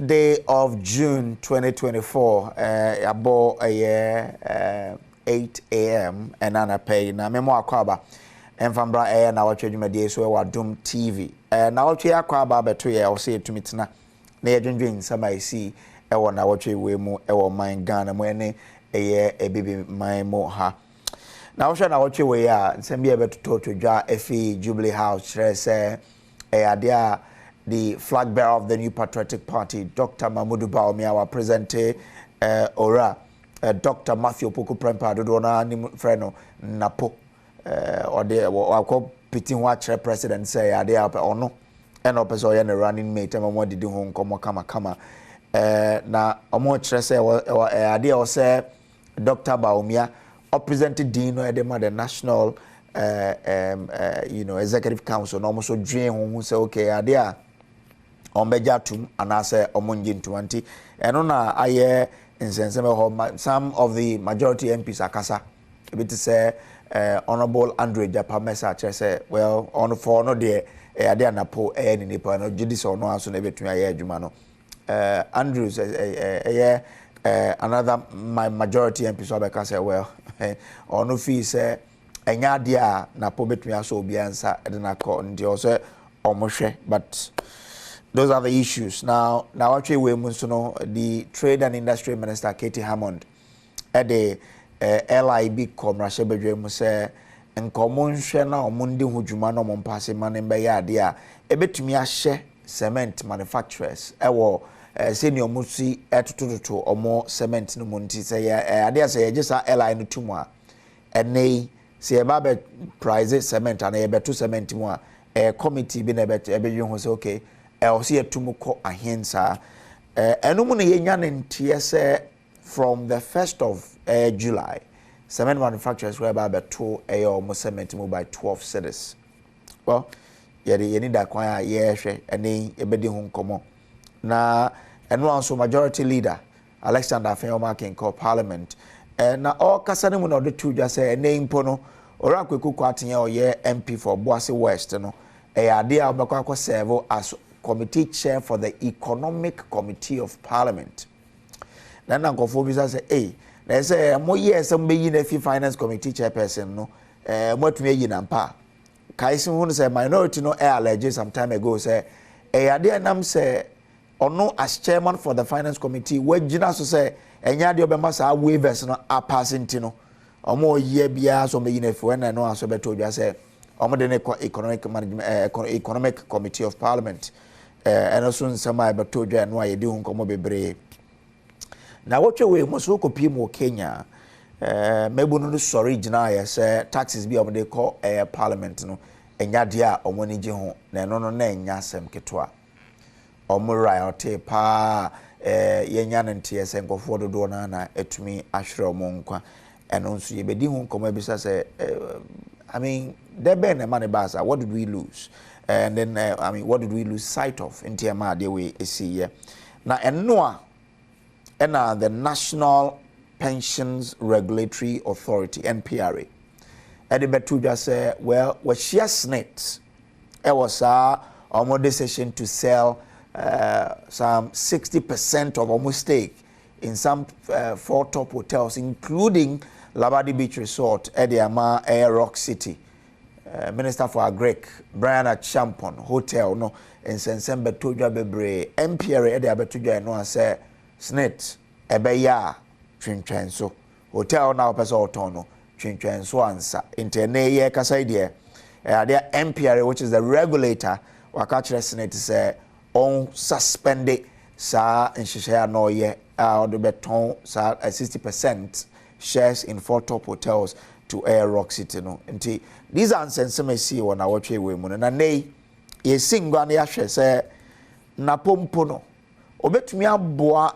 day of June 2024, about 8 a.m. and Anna Pay. Na memo akwaba enfambra Nnawotwe Yi so Adom TV. Nnawotwe akwaba beto ye o say tumitina na ye dwendwen sama isi Nnawotwe Yi mu man Ghana mu ene ebibi man mu ha. Na Nnawotwe Yi a nsem bi beto to dwa efi Jubilee House say ade the flag bearer of the New Patriotic Party, Dr. Bawumia, was presented ora Dr. Matthew Poku Prempa Dodona Freno NAPO or the or pitting watch president say ade up or no and up so yan running mate and what did home kama na omo say or ade or say Dr. Bawumia or presented dean or the national executive council no almost dream who say okay ade Ombeja tum anase omonji ntuanti eno na aye insenseme ho some of the majority MPs akasa e bit say honorable Andre Japamesa say well on for no de ade anapo ni nipa no jidi so no aso na betun aye adwuma no Andrews another my majority MPs obeka say well ono fi say enya ade a napo betun aso obi ansa de na ko ndi o say omohwe but those are the issues. Now actually we the Trade and Industry Minister Katie Hammond at the LIB commercial bedroom say nkomo na omundi hujuma no mompase man be ya de a ebetumi ahye cement manufacturers ewo senior musi etototo omo cement no munti say ade say ye gisa LI no tumu a enei say eba be price cement and e beto cement mu a committee bi na ebedwen ho say okay see a tumuko ahensa enumu ne yenya ne ntie se from the 1st of July cement manufacturers were about to almost cement mu by 12 cedis. Well ye need that kwan ye hwe ene ebedi hu nkomo na enu anso majority leader Alexander Afenyomakin call parliament na all kasane mu na de tu just say ene impo no ora kwekuku atenye oye MP for Boase West no ade a obekwa serve as committee chair for the Economic Committee of Parliament. Then Uncle Phobia say, hey, they say, more years, some be in a finance committee chairperson, no, what may you nampa. Kaisin who say minority no air allergy some time ago say, hey, I dare nam say, or no, as chairman for the finance committee, where Gina so say, and yadio bemasa waivers no are passing tino, or more year bia so be in a friend and no answer beto just say, economic management, economic committee of parliament. And also some I but told you and why you do come bebre. Now what you way must look up more Kenya. Maybe no sorry Janaya say taxes be they call parliament no and yadia or money jiho no yasem ketwa. Or murai or te pa yenyan and tears and go for the donana et me ashra monkwa and also ye be home come bisa say I mean there been a money basa, what did we lose? And then what did we lose sight of in TMA the way is here now and the National Pensions Regulatory Authority NPRA and the betu just say well was she snakes it was our decision to sell some 60% of our stake in some 4 top hotels including Labadi Beach Resort at the Ama Air Rock City. Minister for Agric, Brian Champon, Hotel, no, and Sensembe Toja Bebre, MPRA, the Abetuja, no, say, Snit, Ebeya, Chinchenso, Hotel now, Pesotono, Chinchenso answer, Interne, Casaidia, their MPRA, which is the regulator, Wakacha Senate, say, on suspended, Sa, and she share no ye, or the beton, sa, 60% shares in 4 top hotels to Air Rock City, no, and these answers some see on Nnawotwe Yi mu na nei ye singwa na yahwe say napompo no obetumi aboa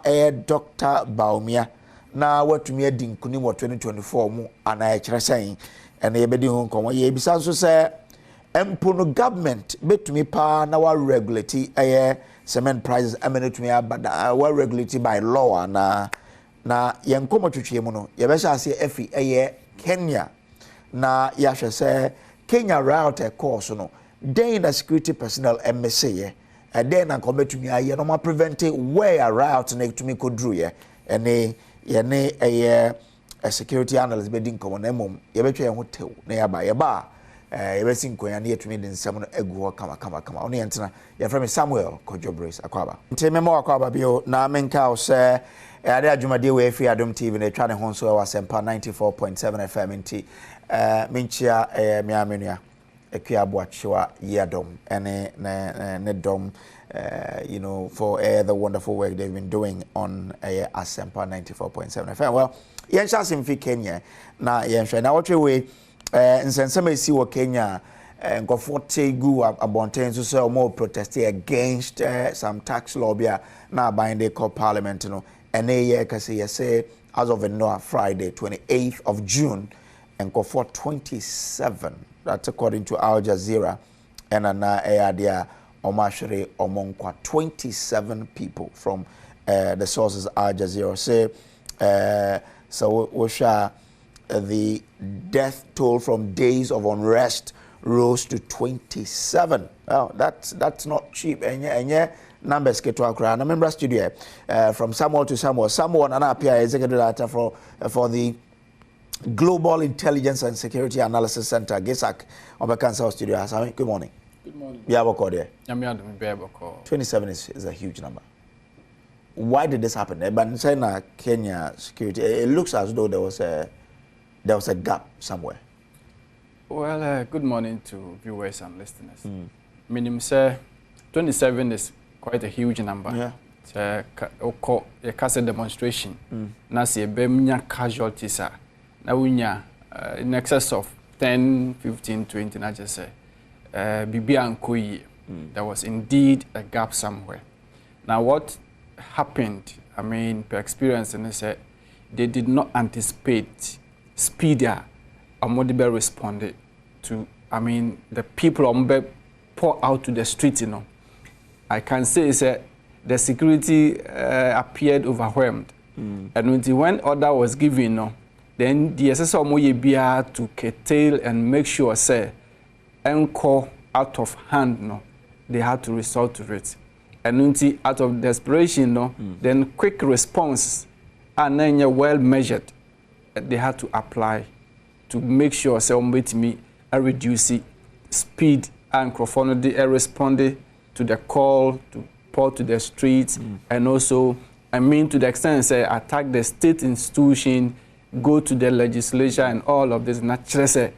Dr. Bawumia na watumi adi nkunim 2024 mu ana e kire sen ena ye bedi hu nkomo ye bisa so say empo no government betumi pa na wa regulate cement prices amenetumi abada wa regulate by law na ye nkomo twetwe mu no ye be sha ase afi Kenya na yahwe say Kenya route course no then the security personnel MSA and then and come to me I no prevent it where riot na to me could drew ye ene a security analyst bedding common emom ye betwe ye hotel na ye ba ye be sin konya na yetumi den nsem no egu kama oni entena ye from Samuel Kojo Brace akwaba ntememo akwaba bio na menka o se ade adwumade we afi Adom TV na twa ne ho so wa sempa 94.7 FM nti menchia miamenua ekua boachewa yadom ene ne dom you know for the wonderful work they've been doing on Asempa 94.7 FM. Well, yensha simfi Kenya na yensha Nnawotwe Yi nsensema esi wo Kenya nkofo tegu abonten so say more protest against some tax law bia na bind the parliament no ene ye kase ye say as of no Friday 28th of June nkofo 27, that's according to Al Jazeera, and na eadia omashre omonkwa 27 people from the sources Al Jazeera say so Osha the death toll from days of unrest rose to 27. Oh, that's not cheap. And numbers get to Accra. Na member studio from Samuel to Samuel. Samuel and appear executive director for the Global Intelligence and Security Analysis Center, GISAC, on the Kansas studio. Good morning. Good morning. We have a call there. 27 is a huge number. Why did this happen? But in Kenya security, it looks as though there was a gap somewhere. Well, good morning to viewers and listeners. Minimum say 27 is quite a huge number. Yeah. A case demonstration. Na see bemnya casualties are. Now we in excess of 10, 15, 20, I just say, there was indeed a gap somewhere. Now what happened, I mean, per experience, and they said they did not anticipate speedier Omodibe responded to, I mean, the people Omodibe pour out to the street, you know. I can say that the security appeared overwhelmed. And when order was given, you know, then the SSO Moyebia to curtail and make sure, say, encore out of hand, no, they had to resort to it. And out of desperation, no, then quick response, and then well measured, they had to apply to make sure, say, me reduce speed and responded to the call to pour to the streets, and also, I mean, to the extent, say, attack the state institution, go to the legislature and all of this. Naturally, say,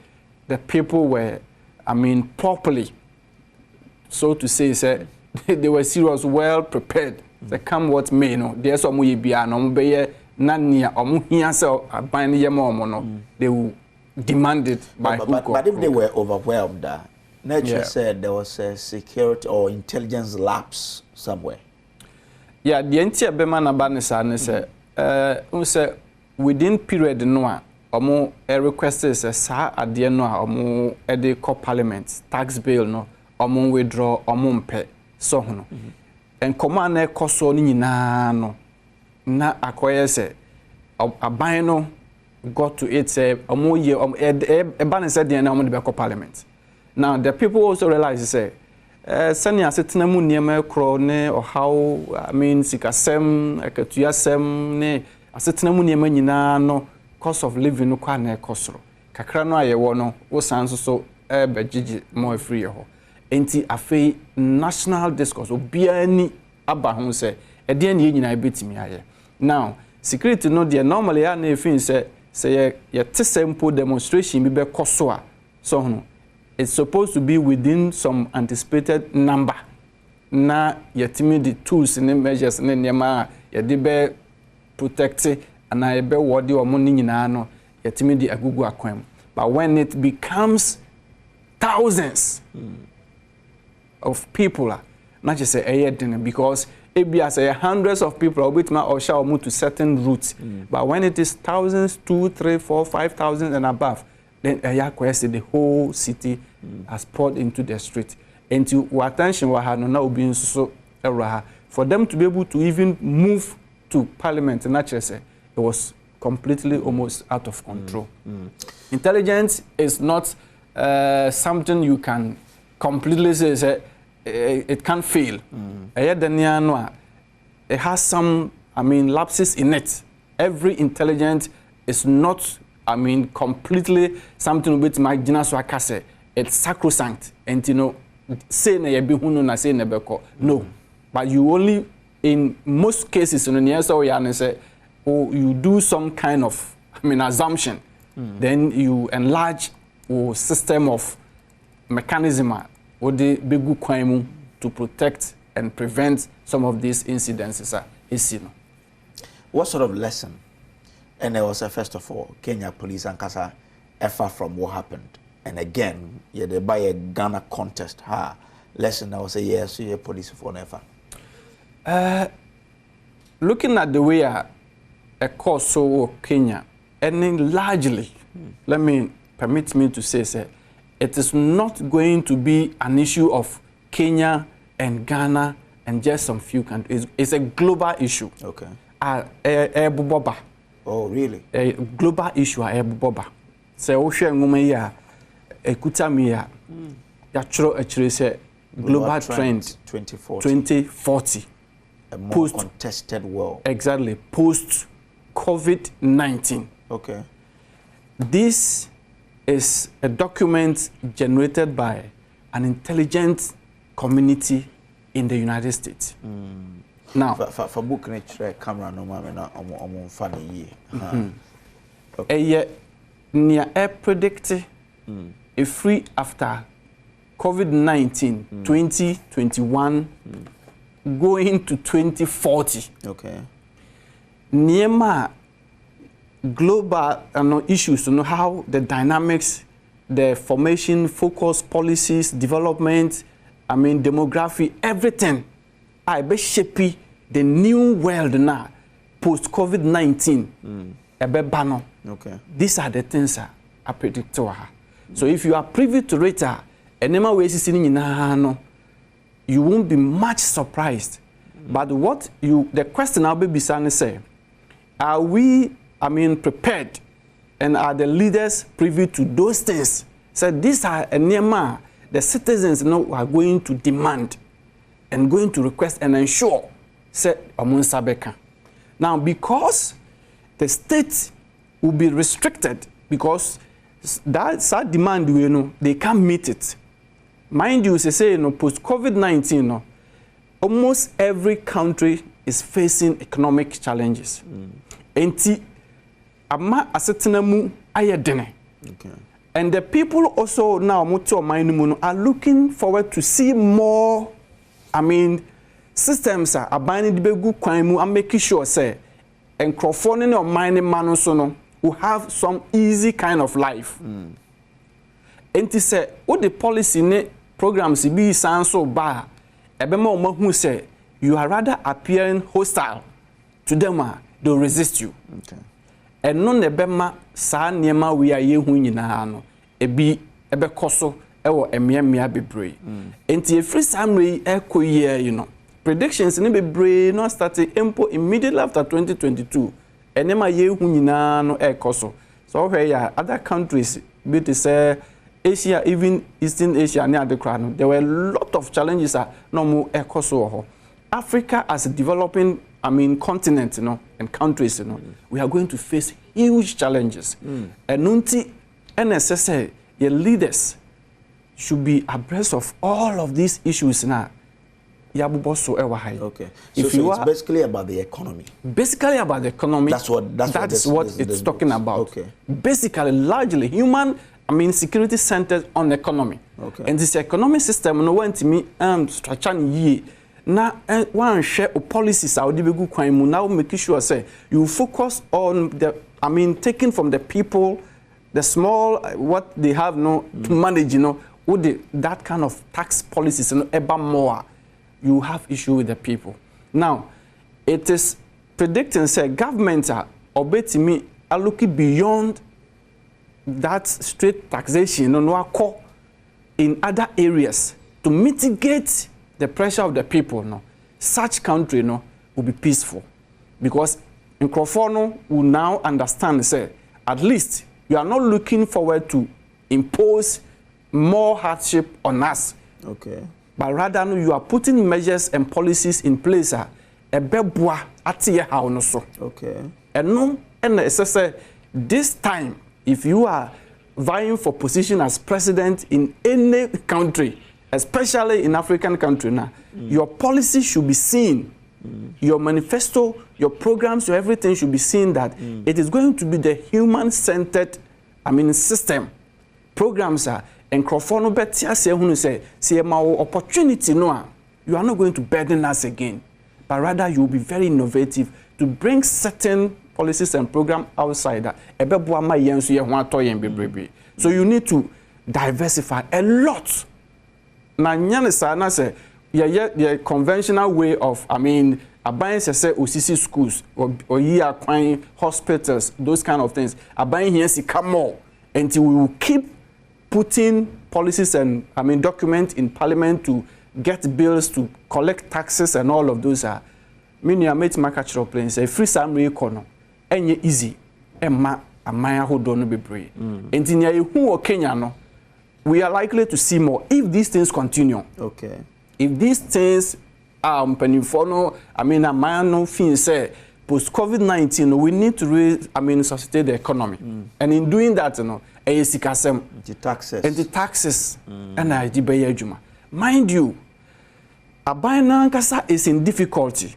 the people were, I mean, properly, so to say, they were serious, well prepared. They come what may, no. There's some way be an obey, nania, or muhian so a bind yamono. They will demand it by but if they were overwhelmed, nature said there was a security or intelligence lapse somewhere. Yeah, the entire Bemana Banisa say, within period no omo requested sa ade no omo e call parliament tax bill no omo withdraw omo mpe so hono en command na ekoso ni nyina no na akoye se aban no got to it say omo ye e ban say de na omo de call parliament. Now the people also realize say sani asetena mu niema ekro ne or how I mean sikasem akatuasem ne asetena mu niema nyina no cost of living no kwa na ekosoro kakra no ayewo no wo san so begigi more free ho enti afei national discourse obia ni aba ho se e de na nyina betimi aye. Now security no de normally ya na efin say ye tempo demonstration bi be koso a so hono it's supposed to be within some anticipated number na yetimi the tools and measures ne niema ye de be protect and I be wodi o mo nyina no yetimi di agugu akwam. But when it becomes thousands of people, not just say because it be as hundreds of people or shall move to certain routes. But when it is thousands, 2, 3, 4, 5,000 and above, then the whole city has poured into the street. And to attention now being so for them to be able to even move to parliament, naturally say it was completely almost out of control. Intelligence is not something you can completely say it can't fail. It has some, lapses in it. Every intelligence is not, completely something with my genus wakase. It's sacrosanct. And say na yebi hunu na say nebeko. No. But you only, in most cases, you do some kind of, assumption. Then you enlarge a system of mechanism to protect and prevent some of these incidences. What sort of lesson? And there was first of all, Kenya police and Kasa effort from what happened. And again, they buy a Ghana contest. Lesson I was say yes, so police for never. Looking at the way a course so Kenya, and largely, permit me to say, it is not going to be an issue of Kenya and Ghana and just some few countries. It's a global issue. Okay. Oh, really? A global issue. So, global trend 2040. A more contested world. Exactly. Post COVID-19. Okay. This is a document generated by an intelligent community in the United States. Now, for book nature camera no na funny near predict a free after COVID-19 2021 going to 2040. Okay. Near global issues to know how the dynamics, the formation, focus, policies, development, demography, everything. I be shaping the new world now, post COVID-19. Okay. These are the things I predict. So if you are privy to it, you won't be much surprised. But the question I'll be say, are we prepared, and are the leaders privy to those things? So these are the citizens are going to demand and going to request and ensure. Now, because the state will be restricted, because that demand, they can't meet it. Mind you, post COVID-19, almost every country is facing economic challenges. And the people also now are looking forward to see more, systems are binding the good crime and making sure say and crowdfunding or mining man will have some easy kind of life. And to say what the policy programs be sound so bad, who say you are rather appearing hostile to them, they'll resist you. Okay. And none ebema sa niema we are ye hu nyina no ebi koso ewo emia bebre enti efri samre ekoye predictions ni bebre no started immediately after 2022 enema ye hu nyina no ekoso so where ya other countries be to say Asia, even Eastern Asia near the crown, there were a lot of challenges no more ekoso. Africa as a developing continent, and countries, we are going to face huge challenges. And NSS, your leaders should be abreast of all of these issues now. Okay. So it's basically about the economy. Basically about the economy. That's what it's talking about. Okay. Basically, largely human. Security centered on economy. Okay. And this economic system no want me structure ye. Na one share policies are good crime now making sure say you focus on the taking from the people the small what they have to manage with that kind of tax policies ever more you have issue with the people. Now it is predicting say government are looking beyond that straight taxation in other areas to mitigate the pressure of the people. Such country will be peaceful because Nkrofo will now understand say at least you are not looking forward to impose more hardship on us. Okay. but rather no, you are putting measures and policies in place ebeboa ate ye how no so. Okay. And no, and say this time, if you are vying for position as president in any country, especially in African country now, your policy should be seen. Your manifesto, your programs, your everything should be seen that it is going to be the human-centered, system. Programs are and Crawford betia say who say opportunity no, you are not going to burden us again, but rather you will be very innovative to bring certain policies and programs outside that. So you need to diversify a lot. Now, say yeah, conventional way of, buying say OCC schools or year acquiring hospitals, those kind of things. Buying here see come more until we will keep putting policies and documents in Parliament to get bills to collect taxes and all of those are. Many are made market plane say free summary economy. Any easy, Emma, a maya who don't be brave. And in who Kenya no, we are likely to see more if these things continue. Okay. If these things are penifono, a man no fin say post COVID-19, we need to raise, sustain the economy. And in doing that, the taxes. And I debate juma. Mind you, Abainankasa is in difficulty.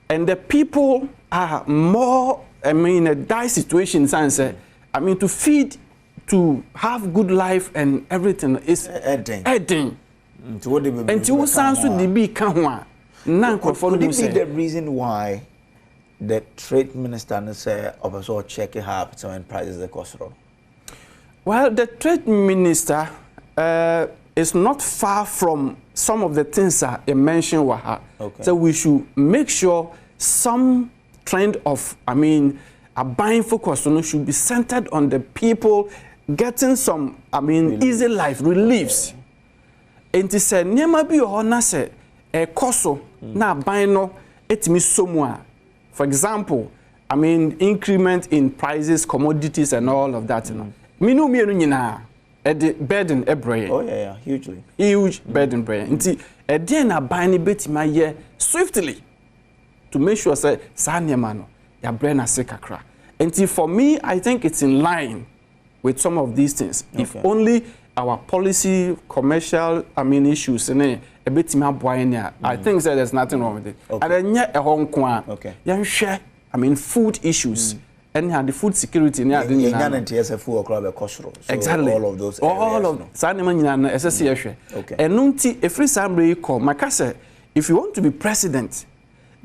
And the people are more, in a dire situation, to feed, to have good life and everything is adding. And to sounds to the big Kanwa. Could it be the reason why the trade minister say also check it so and prices the cost? Well, the trade minister is not far from some of the things that you mentioned. Okay. So we should make sure some trend of, a buying focus should be centered on the people getting some, easy life reliefs. And to say, Nema bi ohona say, koso na buying no etimi somewhere. For example, increment in prices, commodities, and all of that. Minu mienu nyina the burden ebrey. Oh yeah, hugely. Huge burden ebrey. Nti e na buying betima ye swiftly to make sure say sa niema no ya brain ase kakra. Nti for me, I think it's in line with some of these things. Okay. If only our policy, commercial, issues, I think that there's nothing wrong with it. Okay. And then yeah, a Hong Kong, share, food issues, and the food security. Exactly. All of those. All of them. Okay. And nunti, if free somebody call, my case, if you want to be president,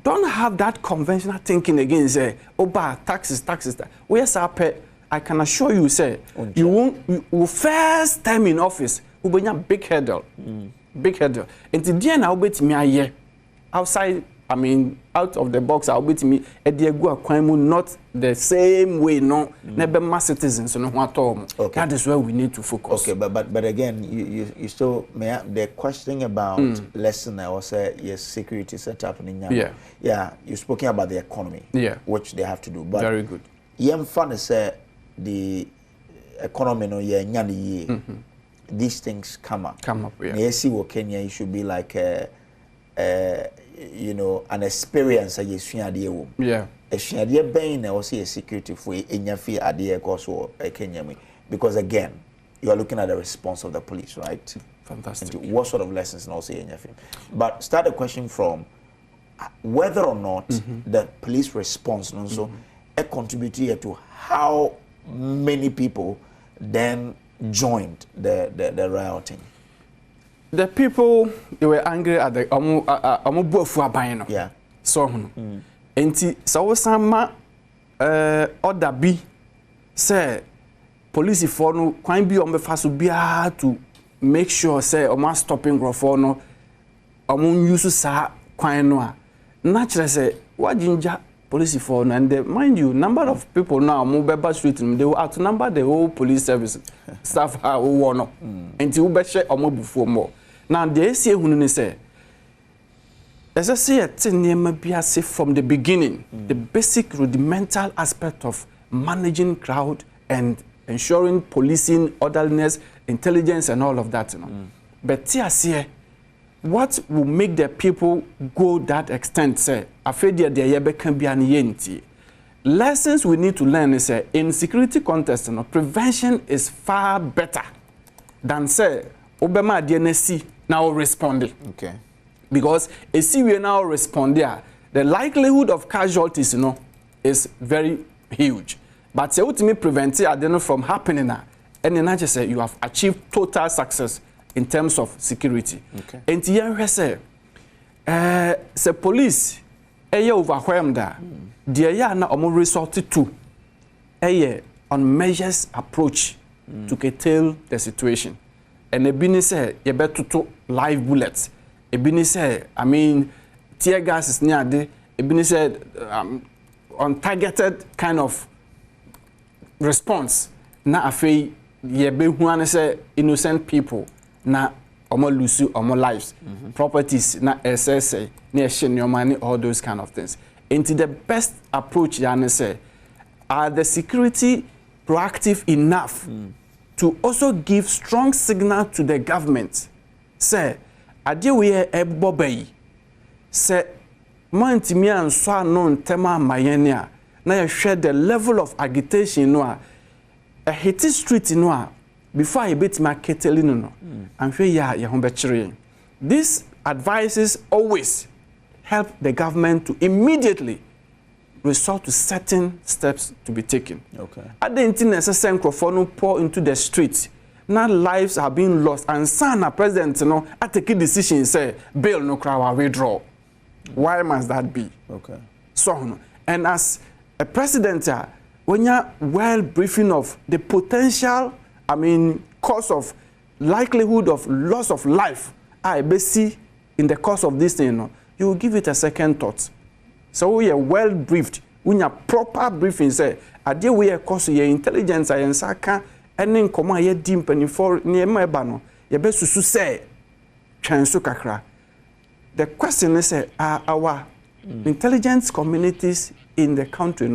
don't have that conventional thinking again. Say, taxes. Where's our pet? I can assure you, say, you first time in office, you will be a big hurdle. Big hurdle. And today, I'll bet me outside, out of the box, I'll bet me not the same way, never mass citizens, okay. That is where we need to focus. Okay, but again, you still, the question about lesson, I was say, yes, security set up in India. Yeah, you're speaking about the economy, which they have to do. But very good. Yem fun say the economy no these things come up. Yes, what Kenya it should be like an experience a a being also a security for in fee idea also Kenya because again you are looking at the response of the police, right? Fantastic. And what sort of lessons and also in your film. But start the question from whether or not the police response also contributed to how many people then joined the rioting. The people, they were angry at the yeah. So enti so sama order bi say police for no kwan bi o mefa so bia to make sure say o ma stopping grofo no o mun use sa kwan no a na kire say wajinja police for no, and mind you, number of people now move by street, they will outnumber the whole police service staff who won until we share or more before more. Now they say who say, as I say, from the beginning, the basic rudimental aspect of managing crowd and ensuring policing, orderliness, intelligence, and all of that. But what will make the people go that extent, say, afraid they can be an yenti. Lessons we need to learn is in security context, prevention is far better than say Obama DNC now responding. Okay. Because a we now respond there, the likelihood of casualties, is very huge. But say ultimately prevent it from happening and then I just say you have achieved total success in terms of security. Okay. And here say police overwhelmed there na resort to on measures approach to curtail the situation. And ebini say you better to live bullets. Ebini say tear gas is near the ebini said untargeted kind of response. Na afei yebe huane say innocent people na omo lose omo lives, properties na SSA, na money, all those kind of things. Into the best approach yana say, are the security proactive enough to also give strong signal to the government? Say, adie we ebobai. Say, montimi anso no ntema mayenia na ye share the level of agitation no a hit street no before I bet my kettle no and fe ya ye ho be kire. This advices always help the government to immediately resort to certain steps to be taken. Okay. At the necessary microphone pour into the streets. Now lives are being lost and sana president I take a decision say bail no crowd withdraw. Why must that be? Okay. So and as a president when you're well briefing of the potential cause of likelihood of loss of life I see in the course of this thing you will give it a second thought. So we are well briefed. We are proper briefing say ade we cause your intelligence and saka any nkoma ye dim for niema eba no ye be susu say twanso kakra. The question is our intelligence communities in the country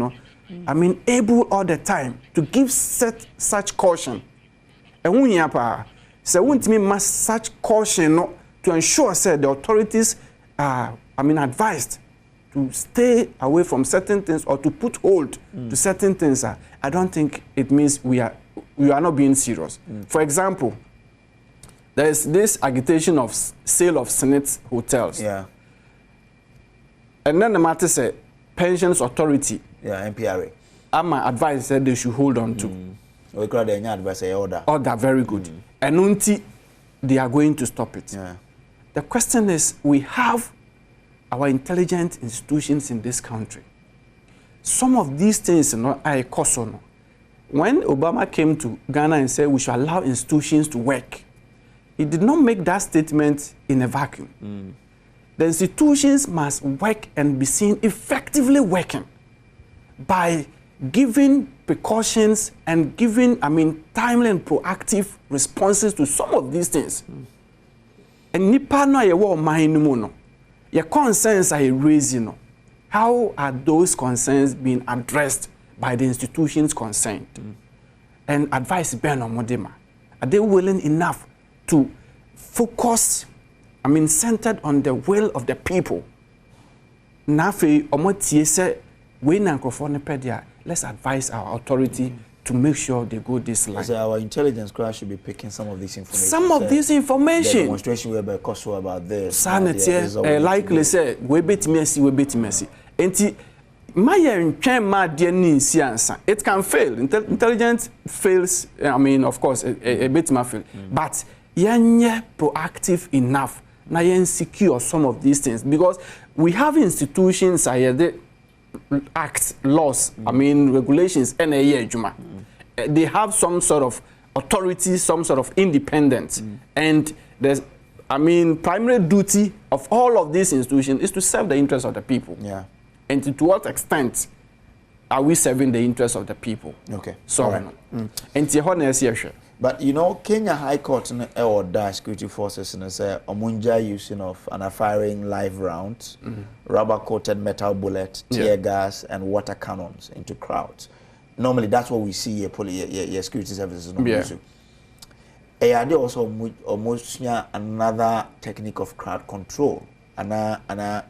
able all the time to give such caution. And when you say me must such caution to ensure say the authorities are advised to stay away from certain things or to put hold to certain things. I don't think it means we are not being serious. For example, there is this agitation of sale of Senate hotels. Yeah. And then the matter say pensions authority. Yeah, NPRA. My advice said they should hold on to. We call the advice order. Order, very good. And until they are going to stop it. Yeah. The question is, we have our intelligent institutions in this country. Some of these things I cause on. When Obama came to Ghana and said we should allow institutions to work, he did not make that statement in a vacuum. The institutions must work and be seen effectively working by giving precautions and giving, timely and proactive responses to some of these things. And nipa no ye wo man no no. Your concerns are raising. How are those concerns being addressed by the institutions concerned? And advice Ben or Modema. Are they willing enough to focus, centered on the will of the people? Nafi omotie se we na microphone pedia. Let's advise our authority to make sure they go this line. So our intelligence class should be picking some of this information. Some of this information. The demonstration will be cost about this. Sanity, likely say we bet mercy. Enti my ma it can fail. Intelligence fails. Of course, a bit may fail. But yenye proactive enough. Na yen secure some of these things because we have institutions they acts, laws, regulations, and a year, Juma. They have some sort of authority, some sort of independence. And there's, primary duty of all of these institutions is to serve the interests of the people. Yeah. And to what extent are we serving the interests of the people? Okay. So, right. But Kenya High Court ordered security forces say omunja using of firing live rounds, rubber-coated metal bullets, tear gas, and water cannons into crowds. Normally, that's what we see your security services. they also almost another technique of crowd control and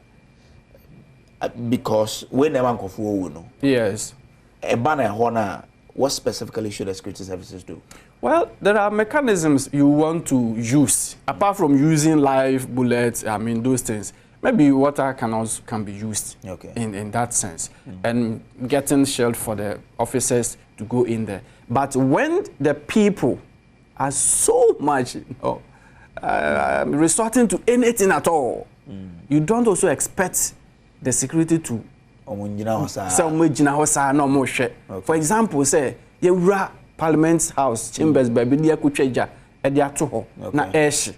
because we never go for no. Yes. A banner honor. What specifically should the security services do? Well, there are mechanisms you want to use apart from using live bullets. I mean, those things. Maybe water can be used in that sense, and getting shelled for the officers to go in there. But when the people are so much resorting to anything at all, you don't also expect the security to. For example, say you Parliament House chambers baby dia kutweja e dia to ho na eshi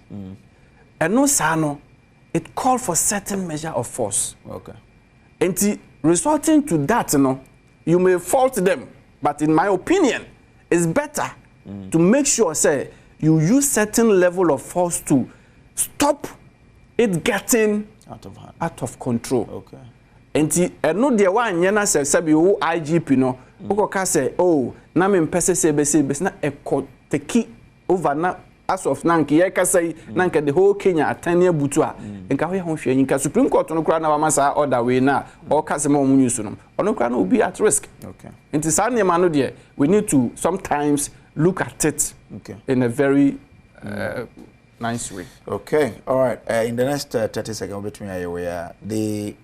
and no sano it called for certain measure of force. And resorting to that, you may fault them, but in my opinion, it's better to make sure, say, you use certain level of force to stop it getting out of control. And no the one yena say you IGP no, oko say oh na me mpese se na e take over na as of nank ye ka say nank the whole Kenya atania butu a nka ho ye ho hwe nka Supreme Court no kura na wa masa order we na o ka se mo news no ono kura no be at risk. Nti sa ne ma no de we need to sometimes look at it in a very nice way. All right, in the next 30 seconds between the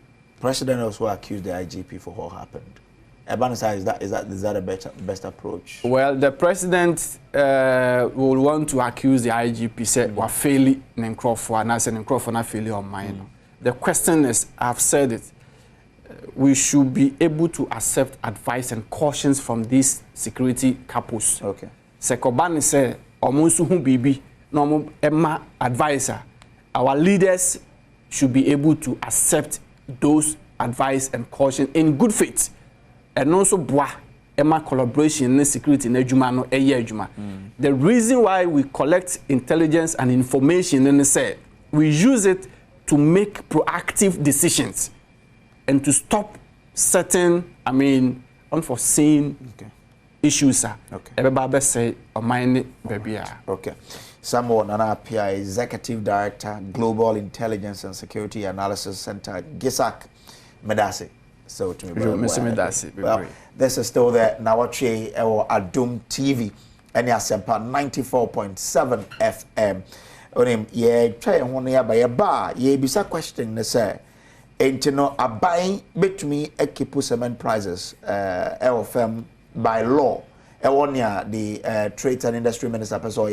president also accused the IGP for what happened. Abanisa, is that a best approach? Well, the president will want to accuse the IGP, say, we're failing in Crawford, and I said, in Crawford, not failing on mine. The question is, I've said it, we should be able to accept advice and cautions from these security couples. Sekobani said, Omunsu hu bibi, no Emma advisor. Our leaders should be able to accept those advice and caution in good faith. And also Emma collaboration in security in ejuma no ejuma. The reason why we collect intelligence and information and say we use it to make proactive decisions and to stop certain, I mean, unforeseen issues. Everybody say baby. Samuel Nnawotwe, Executive Director, Global Intelligence and Security Analysis Center, GISAC, Medasi. So to me, well, this is still the Nnawotwe Yi or Adom TV, and Yasempa 94.7 FM. Onim ye try one ya by a bar, ye bisa question say. Ain't no a buying between a kipu cement prices, LFM by law. Ewonia the Trade and Industry Minister Peso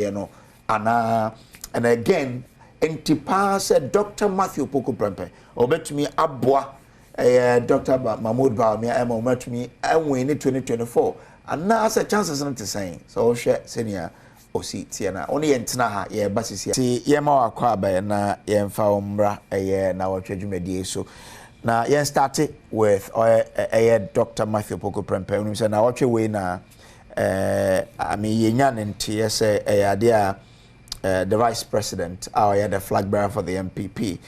and again, Intipa said Dr. Matthew Poku Prempe, or bet me Abwa. Dr. Mahmoud Bawumia Emma met me and we need 2024 and now the chances not to say so share senior o see tiana only entna ye basisi ti ye ma akwa ba na ye mfa umra Nnawotwe Dwumadi so na ye started with Dr. Matthew Poku Prempe unim say Nnawotwe Yi na ye nya ntie say the vice president or the flag bearer for the MPP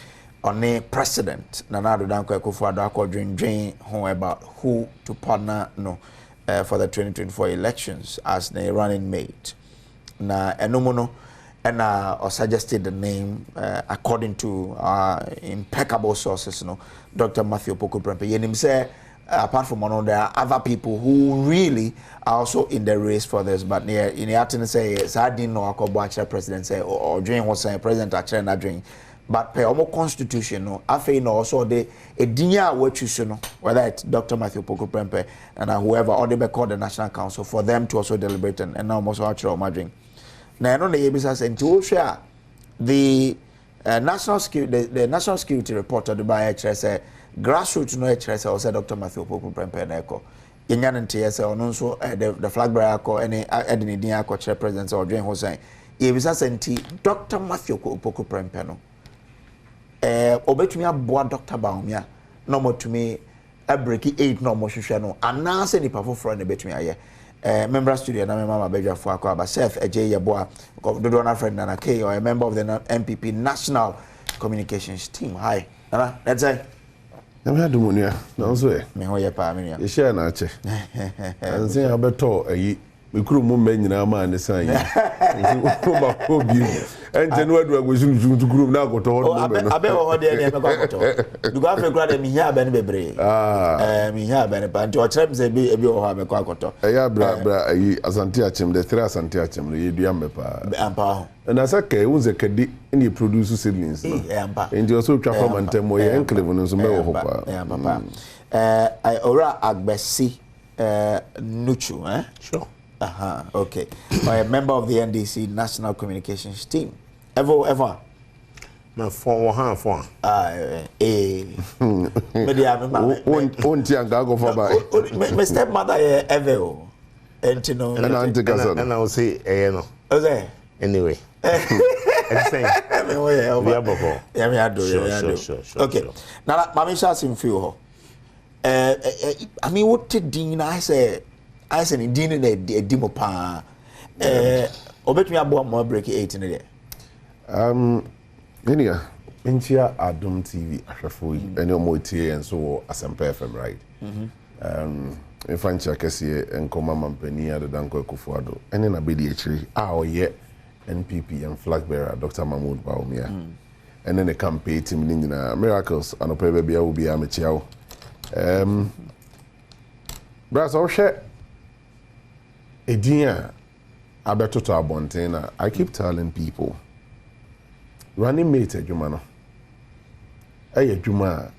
on the president Nana Danko Akufo-Addo dream about who to partner for the 2024 elections as the running mate. Na enomono and suggested the name according to impeccable sources. Dr. Matthew Poku Prempe. Yenim say apart from one, there are other people who really are also in the race for this. But near in the afternoon say I didn't know Akobwa president say or dream was saying president actually not dream. But per omo constitution no afi no also the edinya what you know whether it's Dr. Matthew Poku Prempe and whoever or they be called the National Council for them to also deliberate and now also actually imagine now no the yebisa say to share the national security report of the by say grassroots no say also Dr. Matthew Poku Prempe na eko yenyan ntie say ono so the flag bearer ko any edin ko chair president or Dwayne Hussein yebisa say Dr. Matthew Poku Prempe no obetumi aboa Dr. Bawumia no motumi break 8 no mo hwehwe no anase ni pafoforo na betumi aye member studio na mama bedwa fo akwa ba Seth eje yeboa dodo na friend na K or a member of the MPP National Communications team. Hi Nana, let's say I'm had Munia, no so me ho ye pa me you share na che and say abeto yi me kuru mu men nyina ma ne san yi nso ma ko bi ente no adu agosu ntu kuru na akoto ho no no abe ho de ne me kwa akoto du go afre kura de mi hia abe ne bebre mi hia abe ne pa nti o kire me se ebi ho abe kwa akoto ya bra yi asante achem de three asante achem no ye dua me pa ampa ho na saka unze kadi ni produce seedlings no ampa nti o so twa fa mantemo ye enclave no so me ho pa papa I ora agbesi Nuchu Sure. Okay. A member of the NDC National Communications Team. Ever. My four. Won't you go for by? My stepmother ever. And I will say, no. Anyway. Okay. Now, Mammy shall seem few. I mean, what did Dean I say in Dean in a demo pa? Obet me about more break 8 in a day. Linia, Intia Adom TV, Ashafui, and your moitié and so as I'm FM, right? In French, I can see and Comma Mampenia, the Danko Kufuado, and in a BDH, our yet NPP and flag bearer, Dr. Mahmoud Bawumia. And then the campaign team in miracles, and a baby will be amateur. Brass or share a dear Alberto Bontena. I keep telling people running mate at Jumano. Hey, Juma,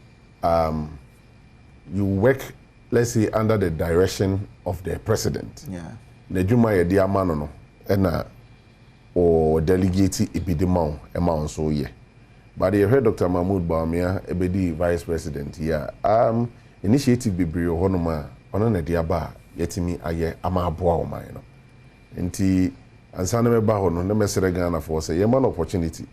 you work, let's say, under the direction of the president. Yeah. The Juma, a dear man, and or delegate epidemic amount so yeah. But you heard Dr. Mahmoud Bawumia, ebedi vice president here. Initiative bibiri honoma ono na dia ba yetimi aye ama aboa o man no. Nti ansa na me ba ho no na me sere Ghana for say ye man opportunity.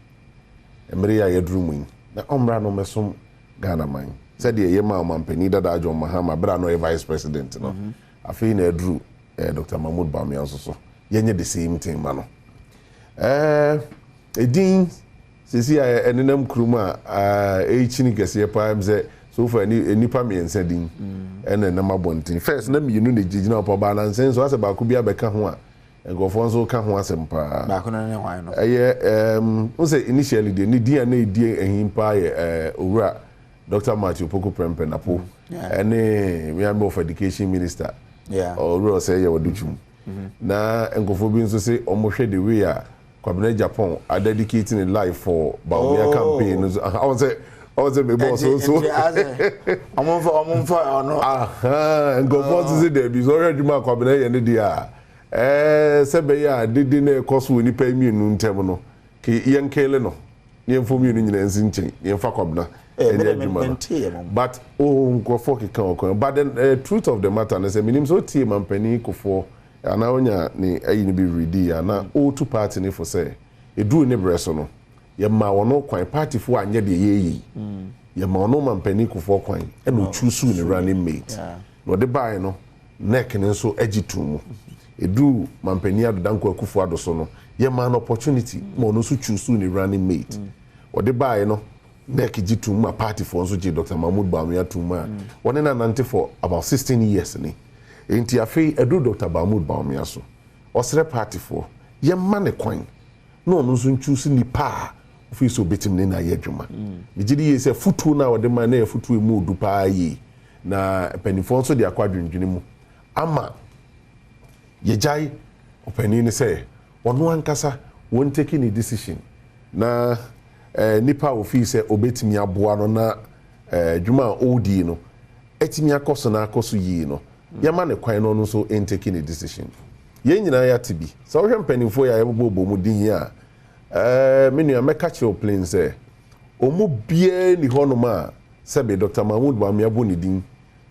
Emre ya yedru mu. Na omra no mesom Ghana man. Said ye ma mampani dada ajo Mahama bra no vice president no. Afi na edru Dr. Mahmoud Bawumia so. Yenye the same thing man no. Edin sisi enenam kruma chini kese pa mze so for nipa me ensendin ene na mabontin first na me yinu ne gigina opo balance so ase ba ko bia beka ho a engofo nso ka ho asem pa ba ko ne hwan no unse initially the dia na die ehim pa owura Dr. Matthew Poku Prempe NAPO ene we am of education minister owura say ye waduchum na engofo bi nso say omohwe the way a Kwabena Japan are dedicating a life for Bawumia campaign. I was a boss also. I'm for no. And go for to say there be already my Kwabena and the dia. Sebeya didn't cost when you pay me in Terminal. Young Kaleno, young for me in Zinchi, young Fakobna. But go for but then the truth of the matter is a minimum so team and penny for. Ana onya ni ayi ni bi ready ana o two party ni for say e du ne breso no ye ma wono kwan party fo anye de ye ye ma wono mampani kufo kwan e no choose ni running mate no de buy no neck ni so agitum e du mampani adodanko akufo adoso no ye ma an opportunity ma wono so choose ni running mate o de buy no neck gitum ma party fo so je Dr. Mahmoud Bawumia tuma woni na nante for about 16 years ni enti afei edu Dr. Mahmoud Bawumia so osre party for ye mane kwan no no so nchusi ni pa ofi so betim ne na ye dwuma migidi ye se futu na wode man na futu emu du pa yi na penifo so de akwadwendwene mu ama ye jai opani ni se wono ankasa won take ni decision na nipa ofi se obetimi aboa no na dwuma odi no etimi akoso na akoso yi no yama ne kwan no so in taking a decision ye nyina ya tibi so hwe mpanimfo ya yebobo mu din ya menu ameka che plane say omu bie ni honoma sebe Dr. Mahmoud Bawumia bo ni din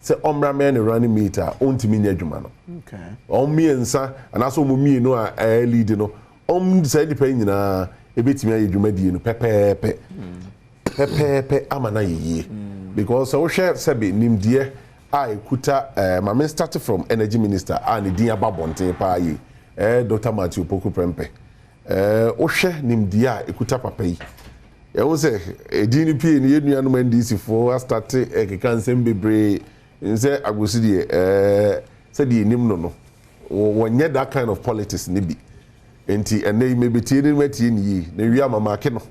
se omra me ne running meter ontimi nya dwuma no okay omiensa anaso omu mie no a lead no say di pa nyina ebetimi aye dwuma die no pepepe amana ye because so hwe sebe nimdie I kuta my started from energy minister and the Babonte pa yi Dr. Matthew Poku Prempe ohwe nimdia ekuta papa yi e wo se DNP ni yenu no NDC for start e kekan sem bebre nse agosidi se di nim no wonye that kind of politics ni bi enti ene me betie ni matie ni na wi amama ke no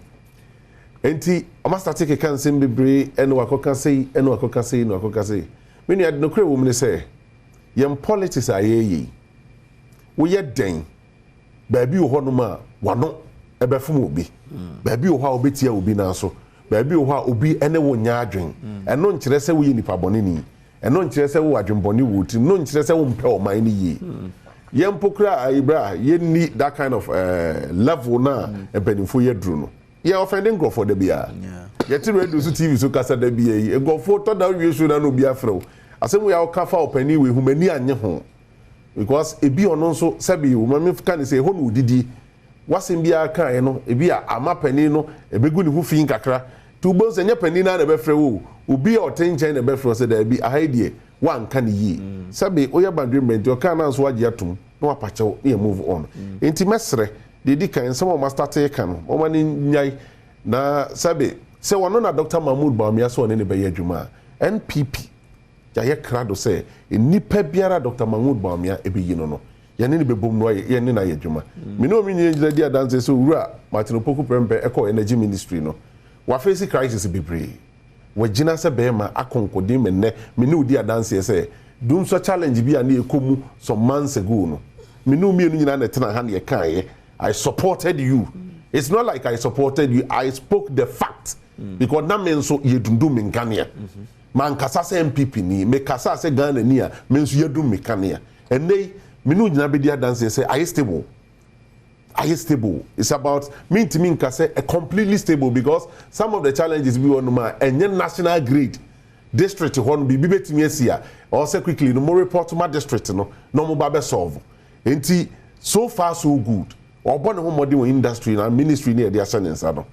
enti ama start ke kan sim bebre ene wakoka sei ene wakoka sei no wakoka sei me ni ade no kre wo me say yem politics ayeyi wo ye den baabi wo ho no ma wano ebefum obi baabi wo ha obetia obi na so baabi wo ha obi ene wo nya adwen eno nkire se wo yi nipa bone ni eno nkire se wo adwen bone wo tim no nkire se wo mpe o man ni yi yem pokra ibra ye ni that kind of level na ebenifo ye dru no ye offending go for the bia ye ti radio so tv so kasa da bia yi go for to da wi so na no bia frɛ asem ya ka fa opani we humani anye ho because ebi ono nso sabi wo mami fika ne say ho no didi wasem bia kan no ebi a ama pani no ebegu ne hu fin kakra tu bo se nya pani na be frɛ wo obi a otenchen na be frɛ se da bi ahaidie wan kan yi sabi oya bandwe menti o kan na so age atum no apachew e move on enti mesre dedi kan some of master take kan o mani nyai na sabi se wono na Dr. Mahmoud Bawumia so ne be yadwuma NPP ya ye krado se nipa biara Dr. Mahmoud Bawumia ebe yi no yene ne bebom no ye ne na yadwuma me no mi nyina dia dance so wura Martin Opoku Prempe eco energy ministry no wa face crisis bebre wagina se be ma akonkodi me ne me ne odi dance se dum so challenge bi na ekomu some months ago no me no mi nyina na tena ha na ye kan ye I supported you. It's not like I supported you. I spoke the fact. Because that means so you do me Ghana. Man kasa se MPP ni, me kasa se Ghana ni means you do me Ghana. And they me no jina be dia dance say are you stable? Are you stable? It's about me to me kasa a completely stable because some of the challenges we want ma enye national grid district one be betimi asia or say quickly no more report to my district no mo ba be solve. Enti so far so good. Obo ne ho modern industry na ministry ne dia senensa no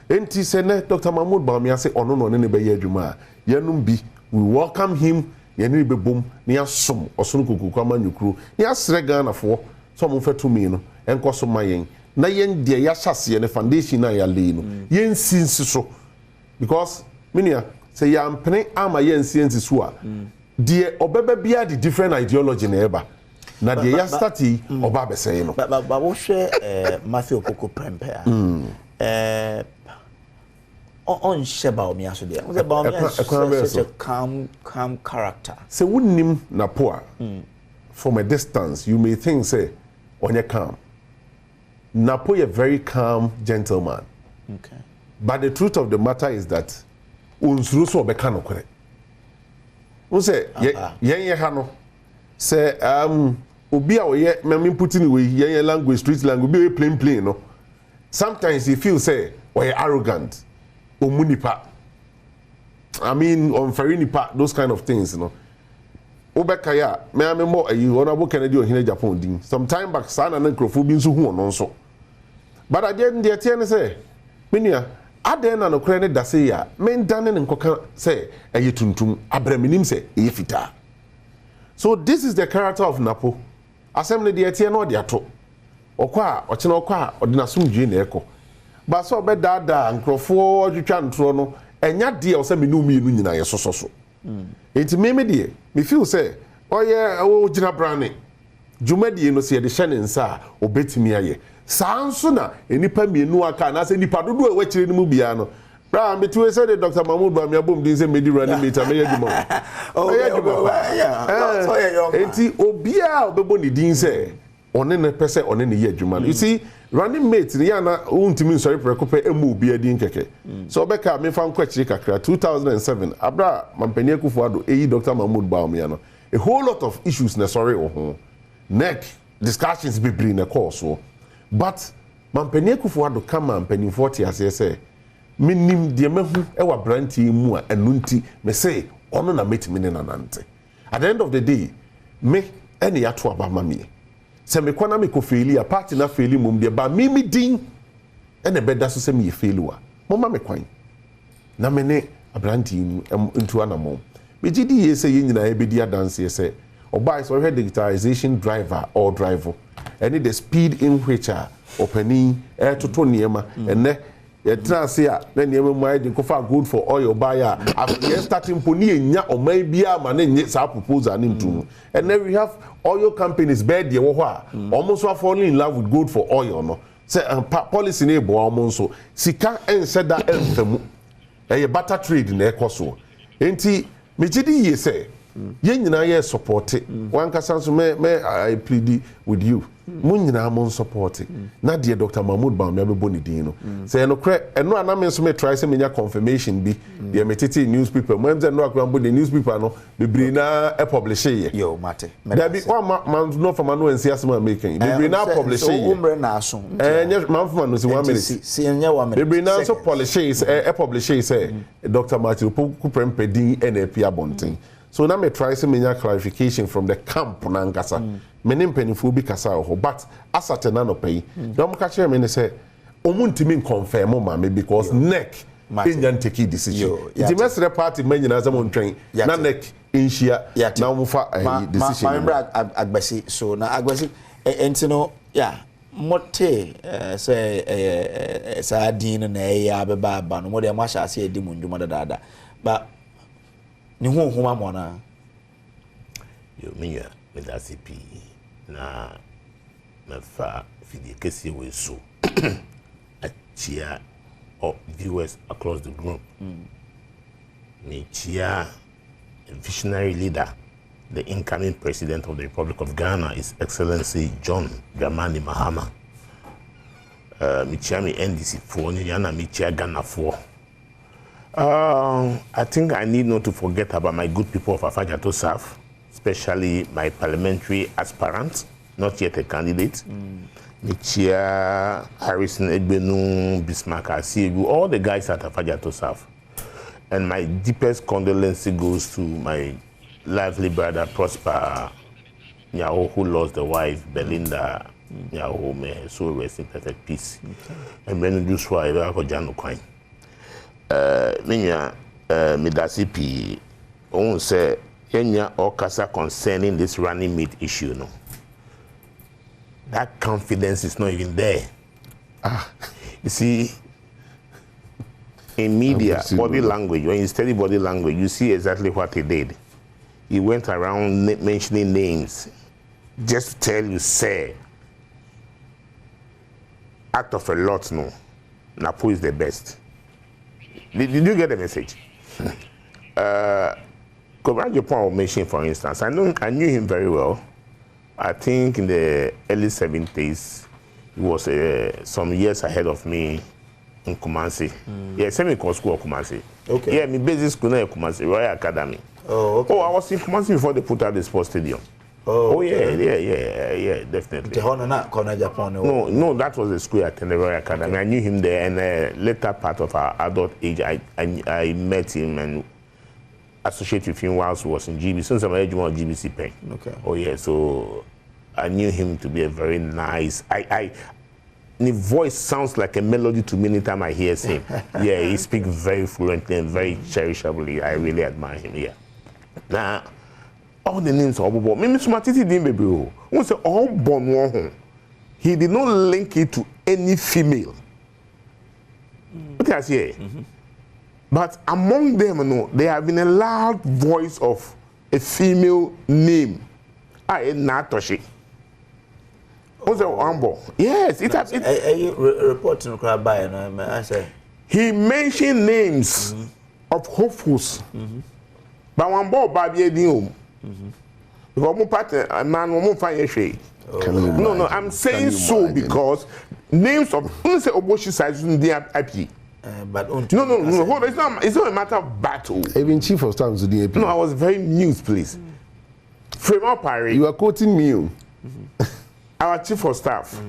enti se ne Dr. Mahmoud Bawumia se ono no ne be ye adwuma yenum bi we welcome him ye ne be bom ne asom osonu kokuku amanyukuru ne asre Ghana fo so mo fatumi no enko so mayen na yen de ya hyase ne foundation na ya le no yen sinsi so because minia se ya mpene ama yen sinsi so a de obeba bia the different ideology na eba na de ya stati oba besey no ba wo hwe Matthew Opoku Prempe on Bawumia so there Bawumia is such a calm character se wunnim na poa from a distance you may think say onye calm Napo a very calm gentleman okay but the truth of the matter is that unsuru so obeka no kore un say yen ha no say obi a oye me putting we yen language street language be plain no sometimes he feel say oye arrogant omunipa I mean on nipa those kind of things you know obeka ya me mo ayi honorable Kennedy ohine Japan din some time back sana na nkrofo bi nso hu ono nso but again the tie ne say menia aden na no kure ne dase ya men dane ne nkoka say ayi tuntum abraminim say ayi fita. So this is the character of Napo. Assembly the tie no de ato okwa ochina okwa odina sumdwe na eko ba so be dada nkrofo odwetwa ntro no enya de o se me no mi nu nyina ye sososo enti me de me feel say oye o gina brane dwumadi no se de hye ne nsa obetimi aye sanso na enipa mienu aka na se nipa dodo e wachire ni mu bia no bra me to say the Dr. Mahmoud Bawumia bom din say medi running mate me yadwuma enti obia obebo ni din say one ne pese one ne yadwuma you see running mate ni yana untimi nsori prekope emu obia din keke so obeka me fa nkwachire kakra 2007 abra mampani Akufo-Addo eyi Dr. Mahmoud Bawumia no a whole lot of issues na sorry ho neck discussions be bring na course so but mampani Akufo-Addo kama mampani 40 ase say minim de mehu e wa branti mu a enunti me say ono na metimi ne nanante at the end of the day me ene ya to aba mami se me kwana me ko faili a party na faili mum de ba mimi din ene beda so se me faili wa mo ma me kwan na me ne abranti mu ntu anamo me gidi ye se ye nyina e bedi dance ye se obai so he digitalization driver or driver any the speed in which openi toto niema ene Yetrasia, then you might good for oil buyer. After starting pony nya or maybe a man in our proposal into. And then we have oil companies bed ye almost falling in love with good for oil no. Say policy neighbor almost so. Sika and said that a butter trade in Ecoso. Enti Michidi ye say. Yen nyina ye support it. One kasanso me I plead with you. Mun nyina mon support it. Na dear Dr. Mahmoud Bawumia be boni din no. Say no kre eno anam so me try say menya confirmation bi. The metiti newspaper. Mo emze no akrambo the newspaper no bebre na e publish ye. Yo mate. There be one man no for man no ensi asema making. Bebre na publish ye. So umre na aso. Nya man for man no say 1 minute. Si nya 1 minute. Bebre na so publish ye e publish ye say Dr. Martin ku prempe din NAP abonten. So now me try some clarification from the camp nankasa. Many pennyful be kasa ho, but as at an pay. Don't catch him and say, Omuntimi confirm mama because neck in take decision. The master party many as a moon train, na neck in share, now mufa decision. My brag agbesi, so na agbesi, and yeah. Mote say sardine na ya beba ba no mo de masha say di munjuma dada but ni hu huma mona yo minya me da CP na fa fidi kesi we so achia of viewers across the globe me chia a visionary leader, the incoming president of the Republic of Ghana, His Excellency John Dramani Mahama. Me chia me NDC for Nyana me chia Ghana for. I think I need not to forget about my good people of Afajato South, especially my parliamentary aspirant, not yet a candidate. Michia, Harrison Egbenu, Bismarck Asiegu, all the guys at Afajato South. And my deepest condolence goes to my lively brother Prosper Nyawo, who lost the wife, Belinda Nyawo, may her soul rest in perfect peace. And when you do so, I will go Jano Quine. Minya Midasipi on say Kenya or Kasa concerning this running mate issue, no. That confidence is not even there. You see, in media, body language, when you study body language, you see exactly what he did. He went around mentioning names just to tell you, say, out of a lot, no, NAPO is the best. Did you get the message? Kobra Japan mention, for instance, I knew him very well. I think in the early 70s, he was some years ahead of me in Kumasi. Yeah, semi-con school of Kumasi. Okay. Yeah, my basic school in Kumasi, Royal Academy. Oh, okay. Oh, I was in Kumasi before they put out the sports stadium. Oh, okay. yeah, definitely. No, that was the school at the Royal Academy. Okay. I knew him there, and later part of our adult age, I met him and associated with him whilst he was in GB. Since I'm age one GBC pen. Okay. Oh yeah, so I knew him to be a very nice. The voice sounds like a melody to me anytime I hear him. Yeah, he speaks very fluently and very cherishably. I really admire him. Yeah. Now, all the names of Bobo. Maybe Sumatiti didn't baby. Who say all born one. He did not link it to any female. What I say? But among them, no, there have been a loud voice of a female name. Natoshi. What's the Ambo? Yes, it has. You reporting by I say. He mentioned names of hopefuls. But one ball baby Dium. Because man won't find a shade. No, I'm saying so because names of say Oboshi size in the IP. But no, it's not a matter of battle. Even chief of staff to the AP. No, I was very news, please. Fremont Parry. You are quoting me. Our chief of staff.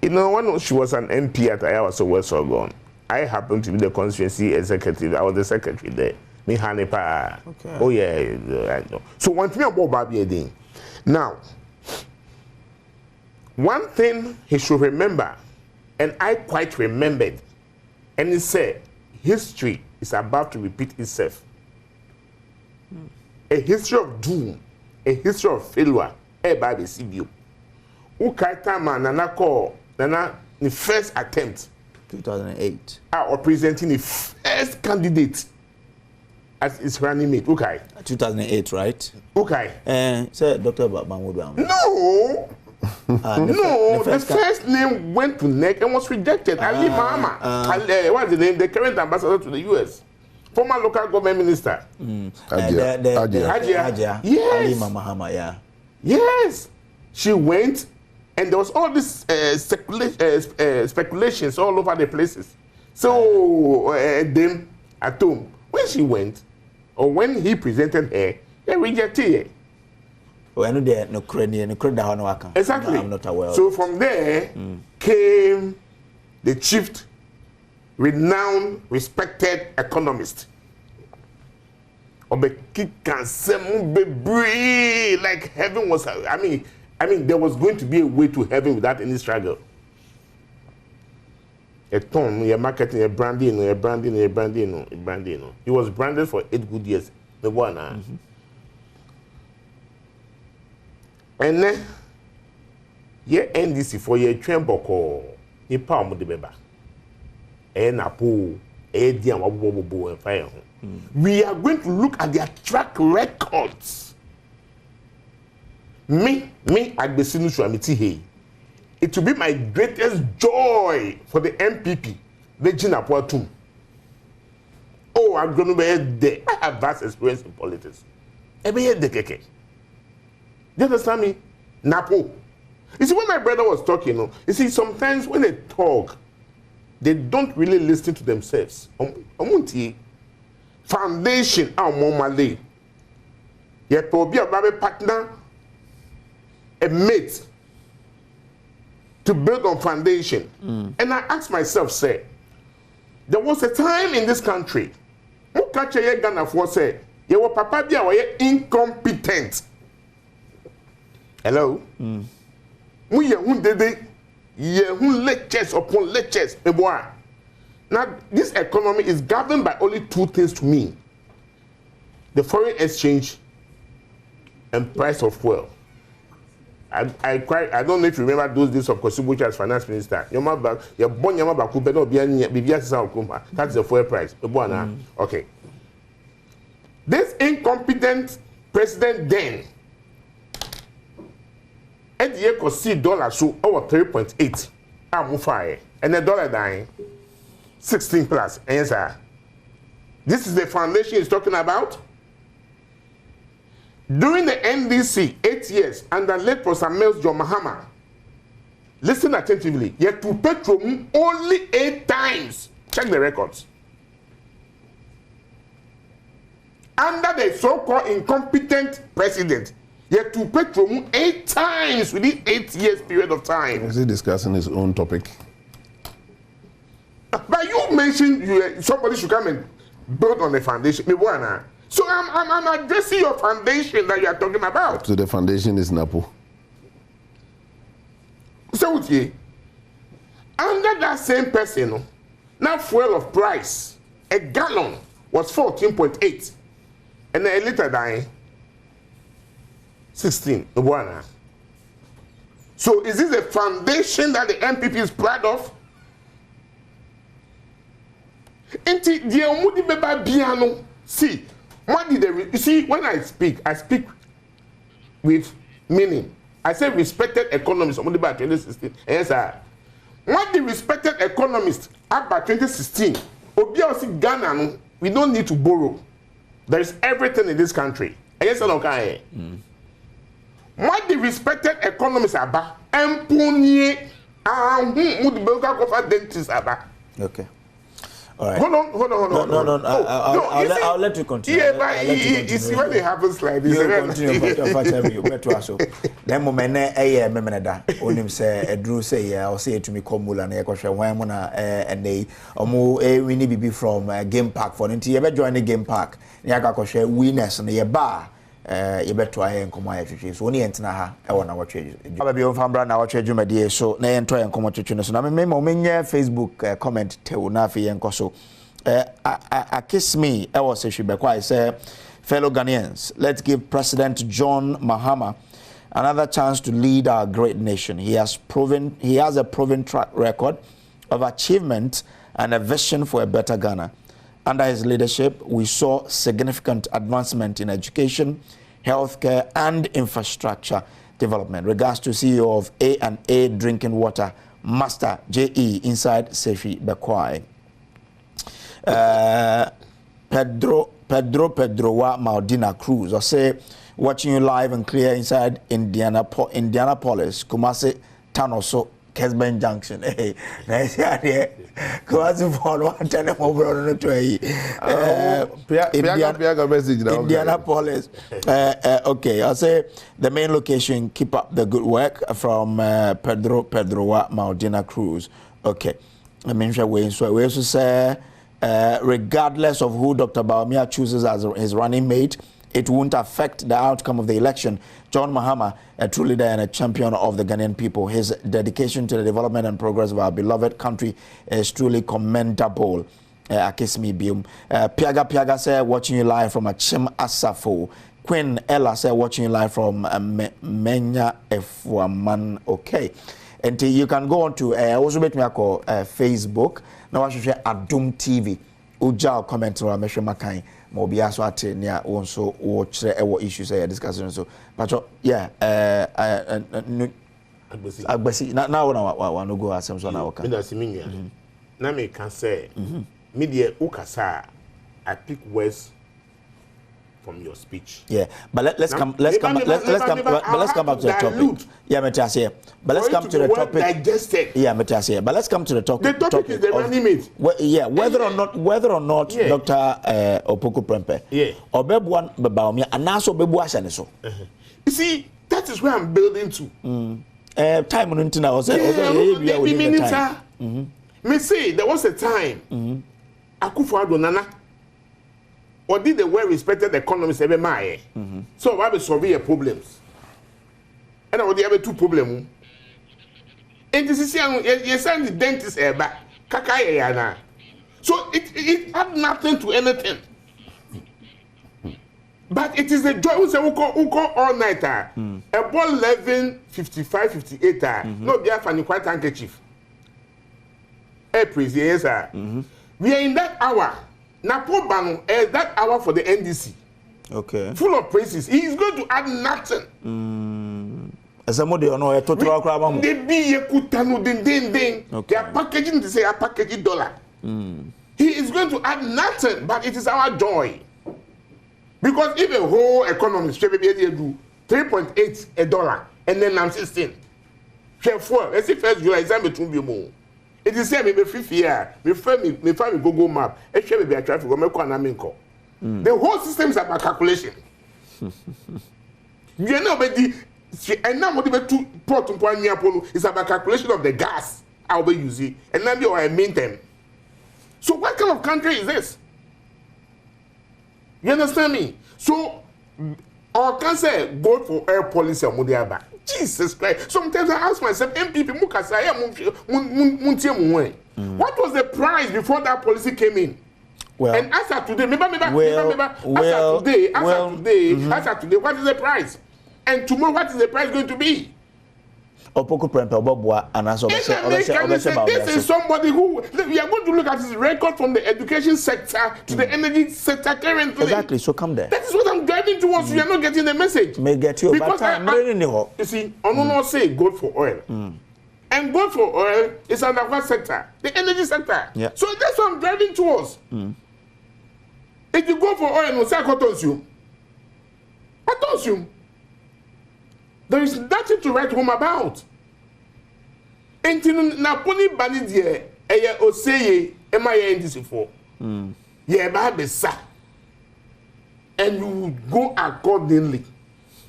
You know, when she was an MP at Ayawaso West Oregon, I happened to be the constituency executive. I was the secretary there. Me Hanepa. Okay. Oh yeah, I know. So one thing about Babi Edin. Now, one thing he should remember, and I quite remembered, and he said, history is about to repeat itself. A history of doom, a history of failure. Baby, see you. Ukaita man nana call nana the first attempt 2008. Or presenting the first candidate as his running mate. Okay. 2008, right? Okay. Sir, Dr. Bawumia. No. No, the first name went to NEC and was rejected. Ali Mahama. What's the name? The current ambassador to the US. Former local government minister. Ajia. Yes. Ali Mahama, yeah. Yes. She went, and there was all this speculations all over the places. So, then, at home, when she went, or when he presented her, they rejected her. Oh, I know they no credit, Exactly. I'm not aware. So from there came the chief, renowned, respected economist. Like heaven was. I mean, there was going to be a way to heaven without any struggle. A ton, your marketing, a branding. He was branded for 8 good years. The one. And then, yeah, NDC for your tremboko, you palm the beba. NAPO, Adian, and fire. We are going to look at their track records. Me, Agbesinu Shuamiti. It will be my greatest joy for the MPP, the Jinapo too. Oh, I'm going to be there. I have vast experience in politics. Every year, the keke. Do you understand me? NAPO. You see, when my brother was talking, you see, sometimes when they talk, they don't really listen to themselves. Foundation, Malay. You probably have a partner, a mate, to build on foundation. And I asked myself, say, there was a time in this country, you were papa incompetent. Hello? We lectures upon lectures. Now, this economy is governed by only 2 things to me: the foreign exchange and price of fuel. I don't know if you remember those days of Kosibuchi as finance minister. That's the fuel price. Okay. This incompetent president then, and the eco $dollar so over 3.8. I'm fire. And the dollar dying 16 plus. And yes, sir. This is the foundation he's talking about. During the NDC, 8 years, under late Professor Mills John Mahama, listen attentively, yet to petrol only 8 times. Check the records. Under the so-called incompetent president, yet to petrol 8 times within 8 years period of time. Is he discussing his own topic? But you mentioned somebody should come and build on the foundation. So I'm addressing your foundation that you are talking about. So the foundation is NAPO. So under that same person, now fuel of price, a gallon was 14.8, and a liter dying 16. So is this the foundation that the MPP is proud of? See, what did they? You see, when I speak with meaning. I say respected economists. Somebody by 2016. Yes, sir. What the respected economists about 2016? Obviously, Ghana, we don't need to borrow. There is everything in this country. Yes, sir. Okay. What the respected economists about? Empunye, dentists about. Okay. All right. Hold on. No. I'll let you continue. Yeah, but you see when it happens like this. You continue, but you better also. Then moment memenda. Onim say Edru say yeah, or say to me komula na yekoshe wan mo na ene omo we need be from game park for nti ye be join the game park. Na yakakoshe winners na ye ba you better aye nkomo aye twetwe so oni entina ha e wona Nnawotwe aba bi onfambra Nnawotwe dwumadie so na ye nto ye nkomo twetwe so na me menye Facebook comment tew na afi ye nkoso a kiss me e was hwebekwa I say fellow Ghanaians, let's give President John Mahama another chance to lead our great nation. He has a proven track record of achievement and a vision for a better Ghana. Under his leadership, we saw significant advancement in education, healthcare, and infrastructure development. Regards to CEO of A&A Drinking Water, Master J.E. inside Sefi Bekwai. Pedro wa Maudina Cruz, or say, watching you live and clear inside Indianapolis, Kumasi, Tanoso, Kesben Junction. Hey, nice idea. Kumasi for one time over to Indianapolis. Okay, I'll say the main location. Keep up the good work from Pedro wa Maudina Cruz. Okay, I mean, we also say. Regardless of who Dr. Bawumia chooses as his running mate, it won't affect the outcome of the election. John Mahama, a true leader and a champion of the Ghanaian people, his dedication to the development and progress of our beloved country is truly commendable. Akismi Bium. Piaga say watching you live from Achim Asafo. Queen Ella say watching you live from Menya F1man. Okay. And you can go on to also make me call Facebook. Now I should share Adom TV. Uja comment or Mesha Makai. Mobia so at near also watch our issues discussing so. But yeah, Agbesi. Now I no go as some so now. Na me can say media ukasa I pick words from your speech. Yeah, but let's come back to the topic. Yeah, Metias. But let's come to the topic. Digested. Yeah, Metias. But let's come to the topic. The topic is the running mate. Yeah, whether or not yeah. Dr. Opoku Prempeh. Yeah. Or Bawumia Bawumia and also Bebuasha so. You see, that is where I'm building to. Time on internet was me say there was a time Akufo-Addo Nana or did the well-respected economists ever my so why be solve your problems and I would have two problems and this is you send the dentist back kaka na so it had nothing to anything but it is the joy we say we call all nighter about 11:55-58 no be a quite handkerchief April yes sir we are in that hour NAPO Bano is that hour for the NDC. Okay. Full of praises. He is going to add nothing. Somebody on a total crowd. They be a kutano ding. They are packaging to say a packaging $1. He is going to add nothing, but it is our joy. Because if a whole economy straight be do $3.8 and then I'm 16. Share 4. Let's see first July exam between you more. It is say me be free here. Me find me Google map. E share me be traffic go me ko na me nko. The whole system is about calculation. You know be the and now what be two port to Apollo is about calculation of the gas I'll be using and then be or maintain. So what kind of country is this? You understand me? So or can say go for air policy or Mudiaba. Jesus Christ. Sometimes I ask myself, MPP, what was the price before that policy came in? Well, and as of today, as of today, what is the price? And tomorrow, what is the price going to be? Opoku Prempeh Obobua and as this is somebody who we are going to look at his record from the education sector to the energy sector currently. Exactly, so come there. That is what I'm driving towards. You are not getting the message. May get you because I'm reading you see, I don't know say gold for oil. And gold for oil is under what sector? The energy sector. Yeah. So that's what I'm driving towards. If you go for oil, no say I consume. There is nothing to write home about. And na poni bani die eye oseye emaye ndisi for. Ye ba be sa. And you go accordingly.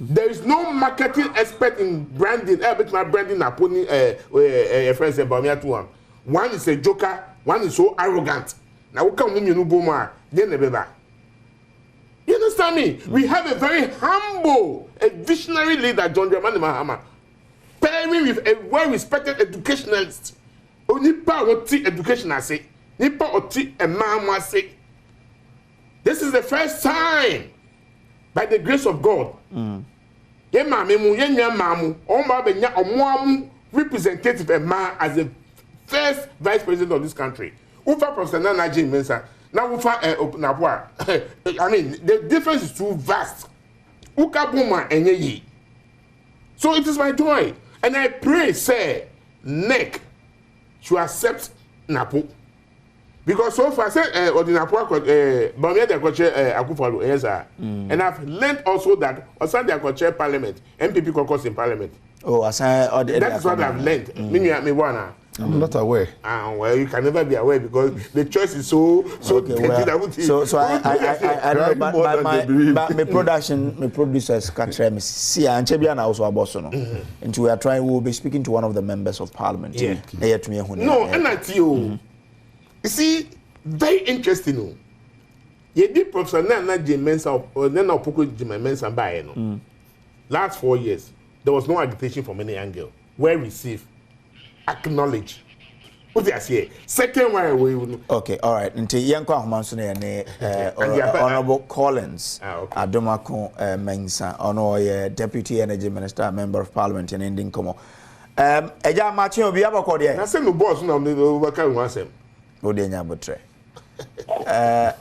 There is no marketing expert in branding. But my branding na poni friends about me to one is a joker, one is so arrogant. Now we come you no boma, then nebeba. You understand me? We have a very humble, a visionary leader, John Dramani Mahama, pairing with a well-respected educationalist. Nipa oti education I say, nipa oti a mama say. This is the first time, by the grace of God. Ye mami mu ye nya mamu, o ma be nya omoamu representative a man as a first vice president of this country. Ufa Professor Nnaji Mensah. Now Ufa NAPO. I mean, the difference is too vast. Uka Buma Nnawotwe Yi. So it is my joy, and I pray, say, NEC to accept NAPO. Because so far, say, or the NAPO, Bawumia the co-chair Akufo-Addo, yes, and I've learned also that also the co-chair Parliament, MPP caucus in Parliament. Oh, that's what I've learned. I'm not aware. Well, you can never be aware because the choice is so okay, well, so I know, but my producers can't try me. See, and Chebian also a boss, and we are trying. We'll be speaking to one of the members of Parliament. Yeah. No, and that's you. You see, very interesting. You did Professor Nnaji Mensah or Nnawotwe Yi Mensah by last 4 years. There was no agitation from any angle. Well received, acknowledged. What they say? Second one, we okay, all right. Until Yanko Humansune Honorable Collins, Adom Mensah, Honor Deputy Energy Minister, Member of Parliament in Indian Como. Eja Martin will be able to I said no boss, no, overcome one sem. Odenya Butre.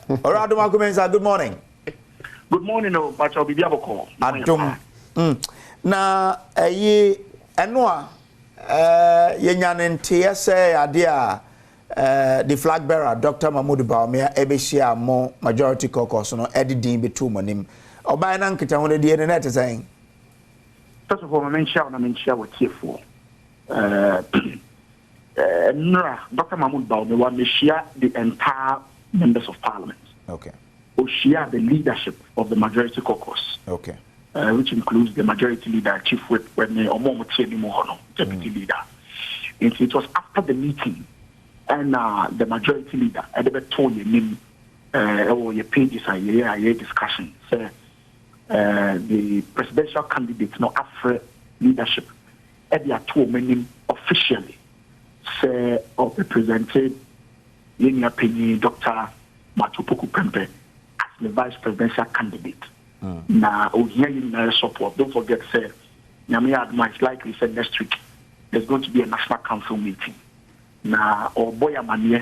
Adom Mensah, good morning. Good morning, no, but I'll be able to call. Adom. Na enwa yenyanente say adea the flag bearer Dr. Mahmoud Bawumia ebeshia mo majority caucus no edidin betu monim oban na nkita ho de ne net saying first of all I share with you Dr. Mahmoud Bawumia we share the entire members of Parliament. Okay. We share the leadership of the majority caucus. Okay. Which includes the majority leader, Chief Whip, deputy leader. It was after the meeting, and the majority leader, I never told your name, or your pages, your discussion. So, the presidential candidates, no after leadership, at the two men officially, say, or represented, in your opinion, Dr. Matupoku Prempeh as the vice presidential candidate. Now, here support. Don't forget, say, Nyame advice likely said next week there's going to be a national council meeting. Now, or Boya Manie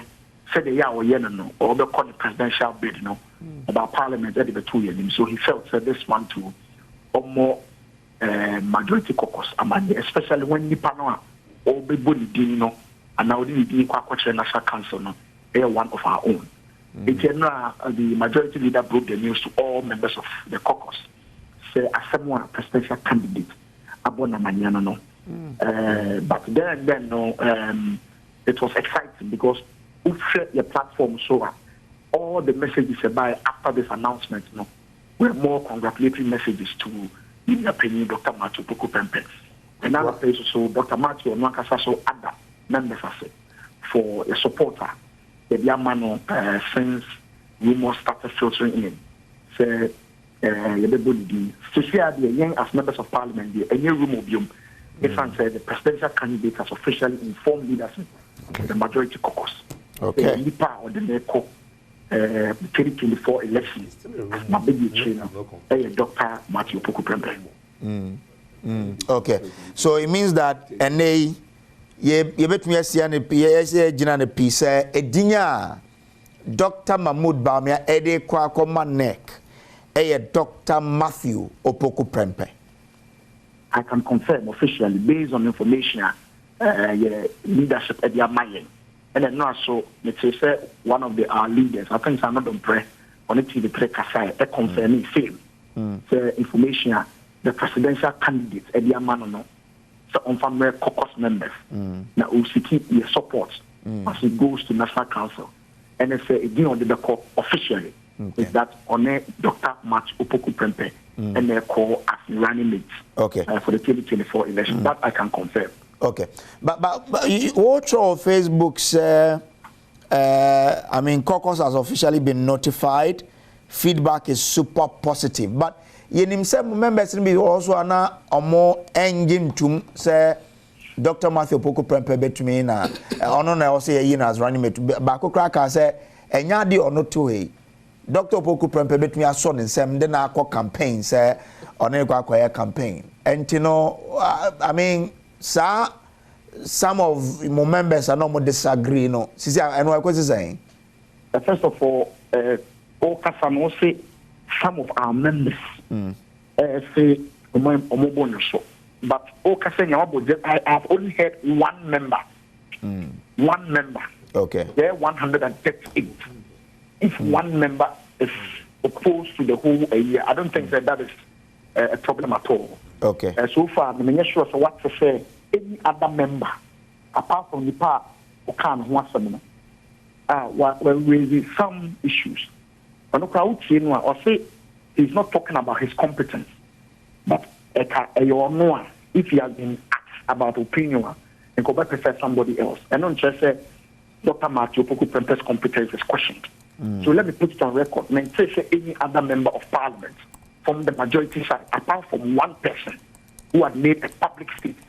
said the year or no, or the presidential bid, no, about Parliament at the 2 years. So he felt that this one too, or more majority caucus, especially when Nipanoa or Bebuni, and now the national council, no, they are one of our own. The majority leader broke the news to all members of the caucus. Say, as someone presidential candidate, Abona Manyana no. But then no, it was exciting because we shared your platform so all the messages about after this announcement no were more congratulatory messages to, in your opinion, Dr. Matupoku Prempeh. Another place also, Dr. Matthew Nwakasa so other members for a supporter. The Yamano since rumors started filtering in. Say, especially the young as members of Parliament, the any rumor biome. The presidential candidate has officially informed leadership of the majority caucus. Okay. The NIPA or the NAPO 2024 elections. As my baby trainer, Dr. Matupoku Prempeh. Okay. So it means that NA. Ye betumi asia ne ye gina ne piece edinya Dr. Mahmoud Bawumia ede kwa akoma neck Dr. Matthew Opoku Prempeh. I can confirm officially based on information leadership at the Mayen. And then also let's say one of our leaders, I think I'm not on prayer on it to the prayer Kasai confirming same information the presidential candidates at the Amano so on family caucus members now we keep your support as it goes to National Council. And if again on the call officially is that on Dr. Matupoku Prempeh and they call as running mates for the 2024 election. That I can confirm. Okay. But watch on Facebook say I mean caucus has officially been notified. Feedback is super positive. But yenim say members be also ana omo engine tum say Dr. Matthew Opoku Prempeh betumi na ono na also ye na as running mate ba kokra ka say enya de ono to he Dr. Opoku Prempeh betumi aso ne nsem de na akọ campaign say ono akọ campaign enti no I mean sa some of my members are not more disagree. No, see, I know what you're saying. First of all, say some of our members say but I have only heard one member. One member. Okay. There are 138. If one member is opposed to the whole year, I don't think that is a problem at all. Okay. So far, I'm not sure what to say. Any other member, apart from the part who can't want some, we're raising some issues. Or say he's not talking about his competence, but if he has been asked about opinion, and go back prefer somebody else. And not just say Dr. Matthew Poku-Prempeh's competence is questioned. So let me put it on record. And say any other member of parliament from the majority side, apart from one person who had made a public statement.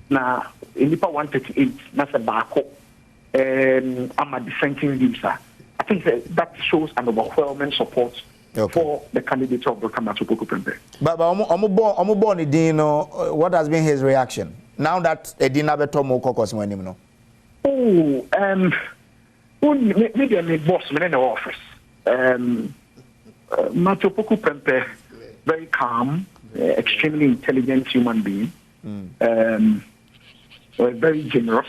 Now, in NIPA 138, that's a barco. I'm a dissenting view, sir. I think that shows an overwhelming support for the candidate of Dr. Matthew Poku-Prempeh. But what has been his reaction now that Edina Betomo caucus when him no? Maybe I'm a boss in the office. Matthew Poku-Prempeh, very calm, extremely intelligent human being, or very generous,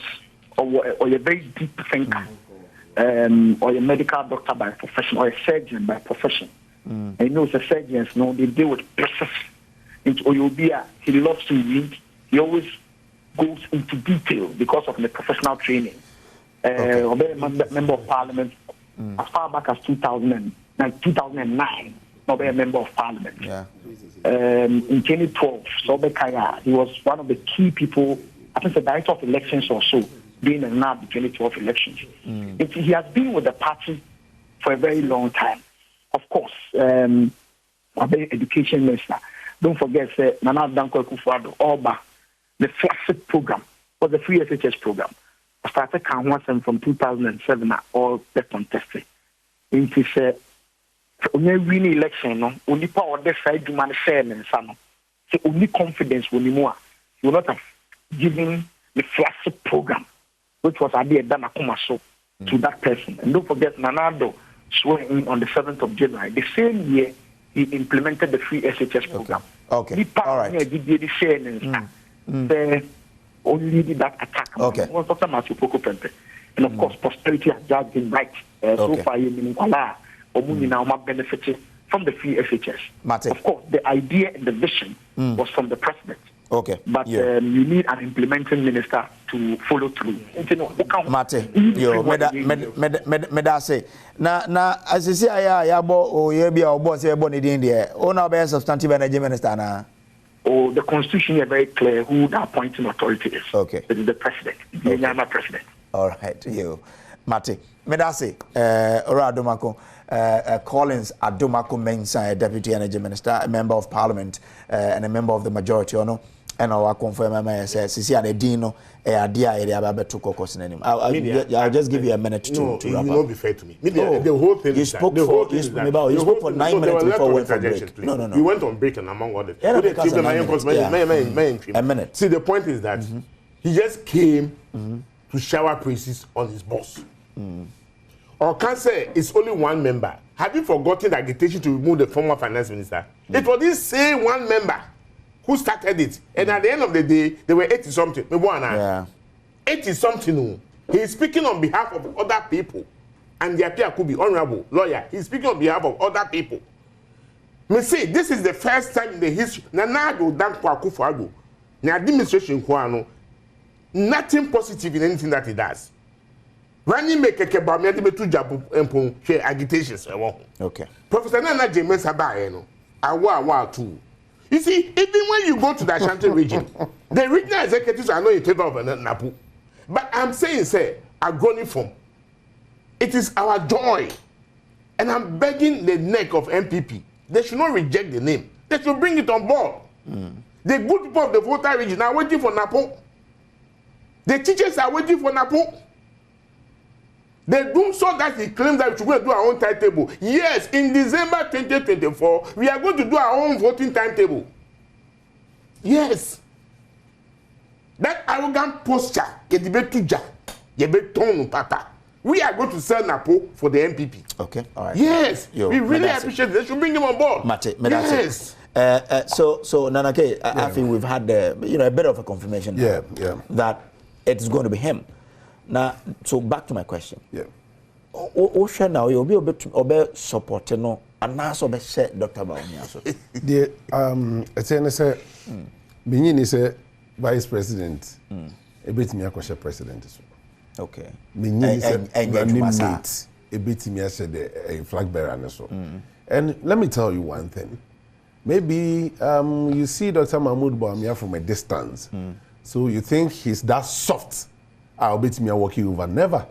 or a very deep thinker, or a medical doctor by profession, or a surgeon by profession. And you know, the surgeons, no, they deal with process. Into Oyobia, he loves to read. He always goes into detail because of the professional training. Member of Parliament as far back as 2009. Not a member of Parliament. Yeah. In 2012, Sobekaya, he was one of the key people. I think the director of elections or so, being a NAPO 2012 elections. He has been with the party for a very long time. Of course, education minister. Don't forget, Nana Danko Kufuado, Oba, the flagship program was the free SHS program. I started Kanwasan from 2007, all the contested. It is only win election, only power the side demand share and some. So only confidence will be more. You will not have given the flagship program, which was idea done to that person. And don't forget, Nanado swearing in on the 7th of January. The same year, he implemented the free SHS program. Okay. All right. Only did that attack. Okay. Dr. Matthew Poku-Prempeh. And of course, prosperity has just been right. So far, now benefiting from the free SHS. Of course, the idea and the vision was from the president. Okay. But you need an implementing minister to follow through. Mate, yo, meda say. Na as you see, I bo ye be our boss here born in India. Oh, now be substantive energy minister na. Oh, the constitution is very clear who the appointing authority is. Okay. It is the president. The Ghana president. All right, yo, Mate. Meda say, Ora Adomako. Collins Adomako Mensah, Deputy Energy Minister, a Member of Parliament, and a member of the majority, and I confirm Sisi and Edino, idea area to caucus in him. I'll just give you a minute to wrap up. You will not be fair to me. The whole thing you spoke for 9 minutes before we went on break. No. You went on break and among others. A minute. See, the point is that he just came to shower praises on his boss. Or can say it's only one member. Have you forgotten the agitation to remove the former finance minister? It was this same one member who started it. And at the end of the day, they were 80-something. 80-something. He is speaking on behalf of other people. And the appeal could be honorable lawyer. He is speaking on behalf of other people. Me say, this is the first time in the history. Nanado Danko Akufo-Addo. The administration, nothing positive in anything that he does. Running make a kebab, me to job and share agitations. Okay. Professor Nana James Sabayeno, awa too. You see, even when you go to the Ashanti region, the regional executives are not in favor of NAPO. But I'm saying, Agoni form. It is our joy. And I'm begging the neck of MPP. They should not reject the name. They should bring it on board. The good people of the voter region are waiting for NAPO. The teachers are waiting for NAPO. They do so that he claims that we should go and do our own timetable. Yes, in December 2024, we are going to do our own voting timetable. Yes. That arrogant posture, get the bit to ja, you bet ton papa. We are going to sell NAPO for the MPP. Okay, all right. Yes, we really appreciate it. They should bring him on board. Yes. So Nanake, I think we've had a bit of a confirmation that it's going to be him. Now, so back to my question. Yeah. Osha now you'll be a bit supporting no and now so be say Dr. Bawumia so. The I say Benin is a vice president. A bit me a president. Okay. Benin is a mate. A bit me as a flag bearer and so. And let me tell you one thing. Maybe you see Dr. Mahmoud Bawumia from a distance. So you think he's that soft. I'll bet me walking over. Never.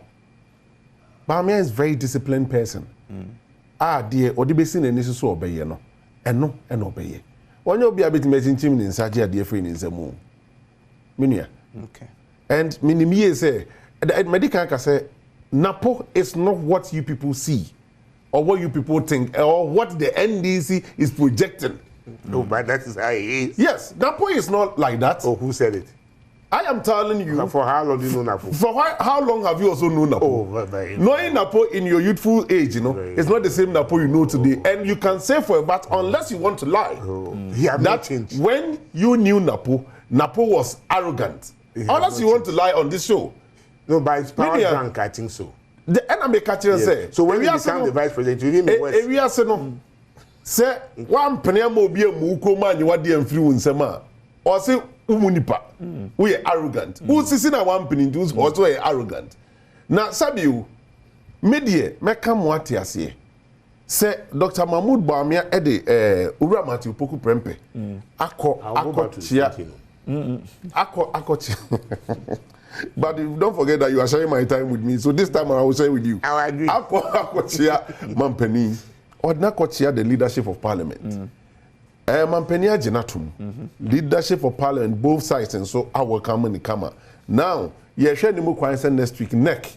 Bawumia is a very disciplined person. Dear, Odibesi and this is so obey no. And no, and obey. When you'll be a bit making chimney in Sadia, dear friend, in the moon. Minia. Okay. And Minimie say, the medical can say, NAPO is not what you people see, or what you people think, or what the NDC is projecting. No, but that is how it is. Yes, NAPO is not like that. Oh, who said it? I am telling you. For how long do you know NAPO? How long have you also known NAPO? Oh, knowing NAPO in your youthful age, it's not the same NAPO you know today. And you can say for a fact, unless you want to lie, that when you knew NAPO was arrogant. Unless you want to lie on this show. No, by his power drunk, I think so. The enemy catcher say. So when you become the vice president, you didn't know we are saying, say, one penny more be a muko man, you want the influence, or say, Umunipa. We are arrogant. Who's sitting at one penny to also arrogant. Now, Sabiu, media, Mekam Watiasi. Say, Dr. Mahmoud Bawumia, Ura Matthew Poku Prempe. But don't forget that you are sharing my time with me. So this time I will share with you. I agree. Mampeni. Ordna Kochia, the leadership of parliament. Mampeni Ajinatum. Leadership of parliament, both sides, and so I will come in the camera. Now, you share the more next week. Neck.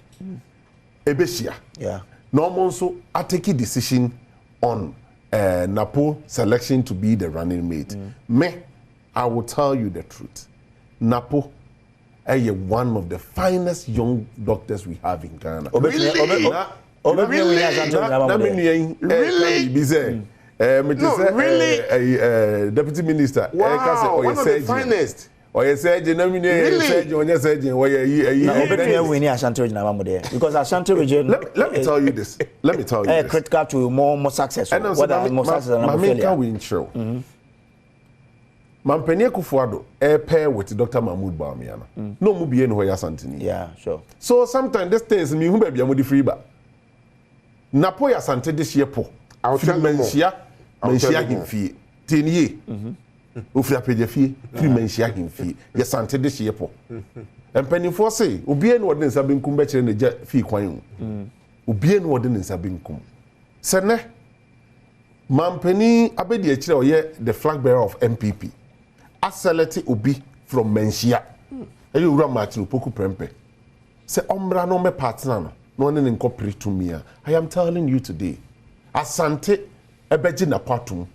Ebesia. Yeah. Normal so I take a decision on NAPO selection to be the running mate. Me, I will tell you the truth. NAPO is one of the finest young doctors we have in Ghana. Really? Deputy Minister. Wow, one of the finest. Because Ashanti region. Let me tell you this. Critical to more successful. Mampeni Kufuado pair with Dr. Mahmoud Bawumia. No mu be anywhere Asantini. Yeah, sure. So sometimes these things me who be amodi free ba. NAPO ya Asante this year po. I'll tell you Menshia himfie. Tenye. Ofra pejefie, free menshia himfie. Ya Asante this year po. Empanifo say, obi en wode nsa benkum be kire ne ja fie kwan. Obi en wode nsa benkum. Sene Mampeni abedi akire oye the flag bearer of MPP. Aseleti obi from Menshia. Eyi ura matru poku prempe. Se ombra no me partner no ne nkopre to me. I am telling you today. Asante ebeji na patum.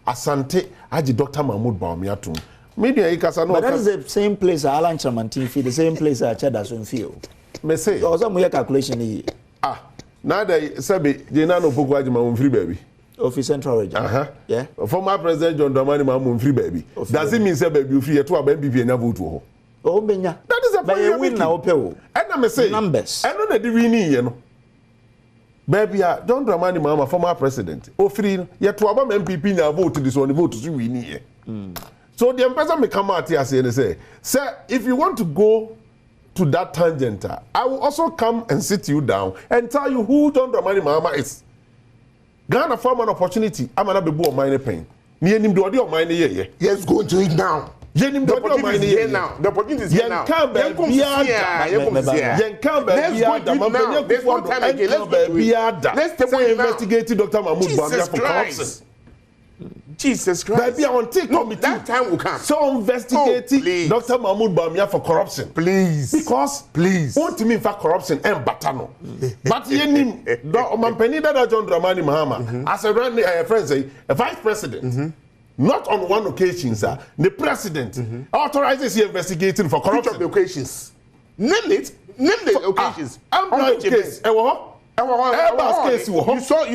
Asante aji Dr. Mahmoud Bawumia tum. Media ikasa no. But that is the same place Alan Chamantin feel, the same place Chedasun feel. Me say. Also mo calculation here. Now they sabi jena no poku aji ma free baby. Of the Central Region. Yeah. Former President John Dramani Mahmoud free baby. Does it mean say baby free to a baby and vote to? Oh, Benya. That is a point. Win now, Peo. And I say numbers. I know that the winning, you know. Baby, John Dramani Mahama, former president. Oh, free. Yet to about MPP now vote to this one, vote to win here. So the ambassador may come out here and say, sir, if you want to go to that tangent, I will also come and sit you down and tell you who John Dramani Mahama is. Ghana found an opportunity. I'm gonna be born mine pain. Near him do your money here. Yes, go to it now. The opportunity is here now. The opportunity is here now. Let's go investigate Dr. Mahmoud Bawumia for corruption. Jesus Christ. Baby, I want to take committee. That time will come. So investigate Dr. Mahmoud Bawumia for corruption. Please. Because, please. What to mean for corruption and batano. But you need Mampeni that John Dramani Mahama, as a friend say, a vice president. Not on one occasion, sir. The president authorizes you investigating for corruption. Which of the occasions? Name it. Name the occasions. I'm case. You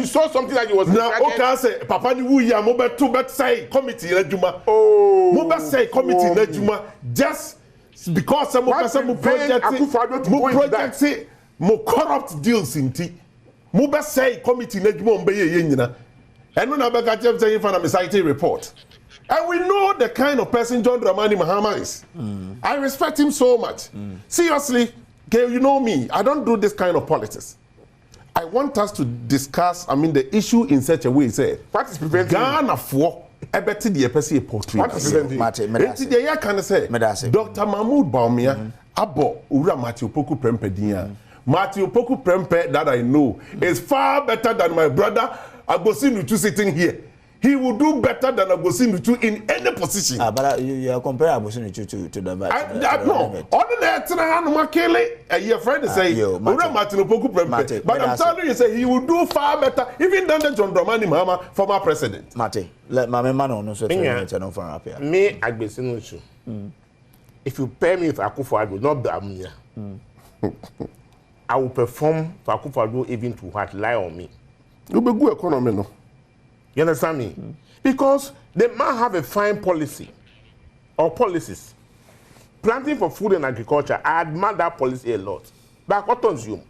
saw something that you was now. Okay, say Papa ni wuya mo beto bet say committee na juma. Oh, mo bet say committee na juma just because some project say mo corrupt deals inti. Mo bet say committee na juma mbe ye nyina. And when I began to say for a society report, and we know the kind of person John Dramani Mahama is. I respect him so much. Seriously, you know me. I don't do this kind of politics. I want us to discuss. The issue in such a way. Say, what is preventing Ghana for? I bet the person portrait. What is preventing? Dr. Mahmoud Bawumia, Abo Ura Matthew Poku Prempediya. Matthew Poku Prempe that I know is far better than my brother Agosinuchu sitting here. He will do better than Agosinuchu in any position. But you are comparing Agosinuchu to the no. On the your friend say, but I'm telling you, say he will do far better, even than the John Dramani Mahama, former president. Mate, let my man on so up here. Me, Agosinuchu. If you pay me for Akufo-Addo, not Bawumia, I will perform for Akufo-Addo even to what lie on me. You be good economy, no. You understand me? Because they might have a fine policy or policies. Planting for food and agriculture, I admire that policy a lot. But what consume?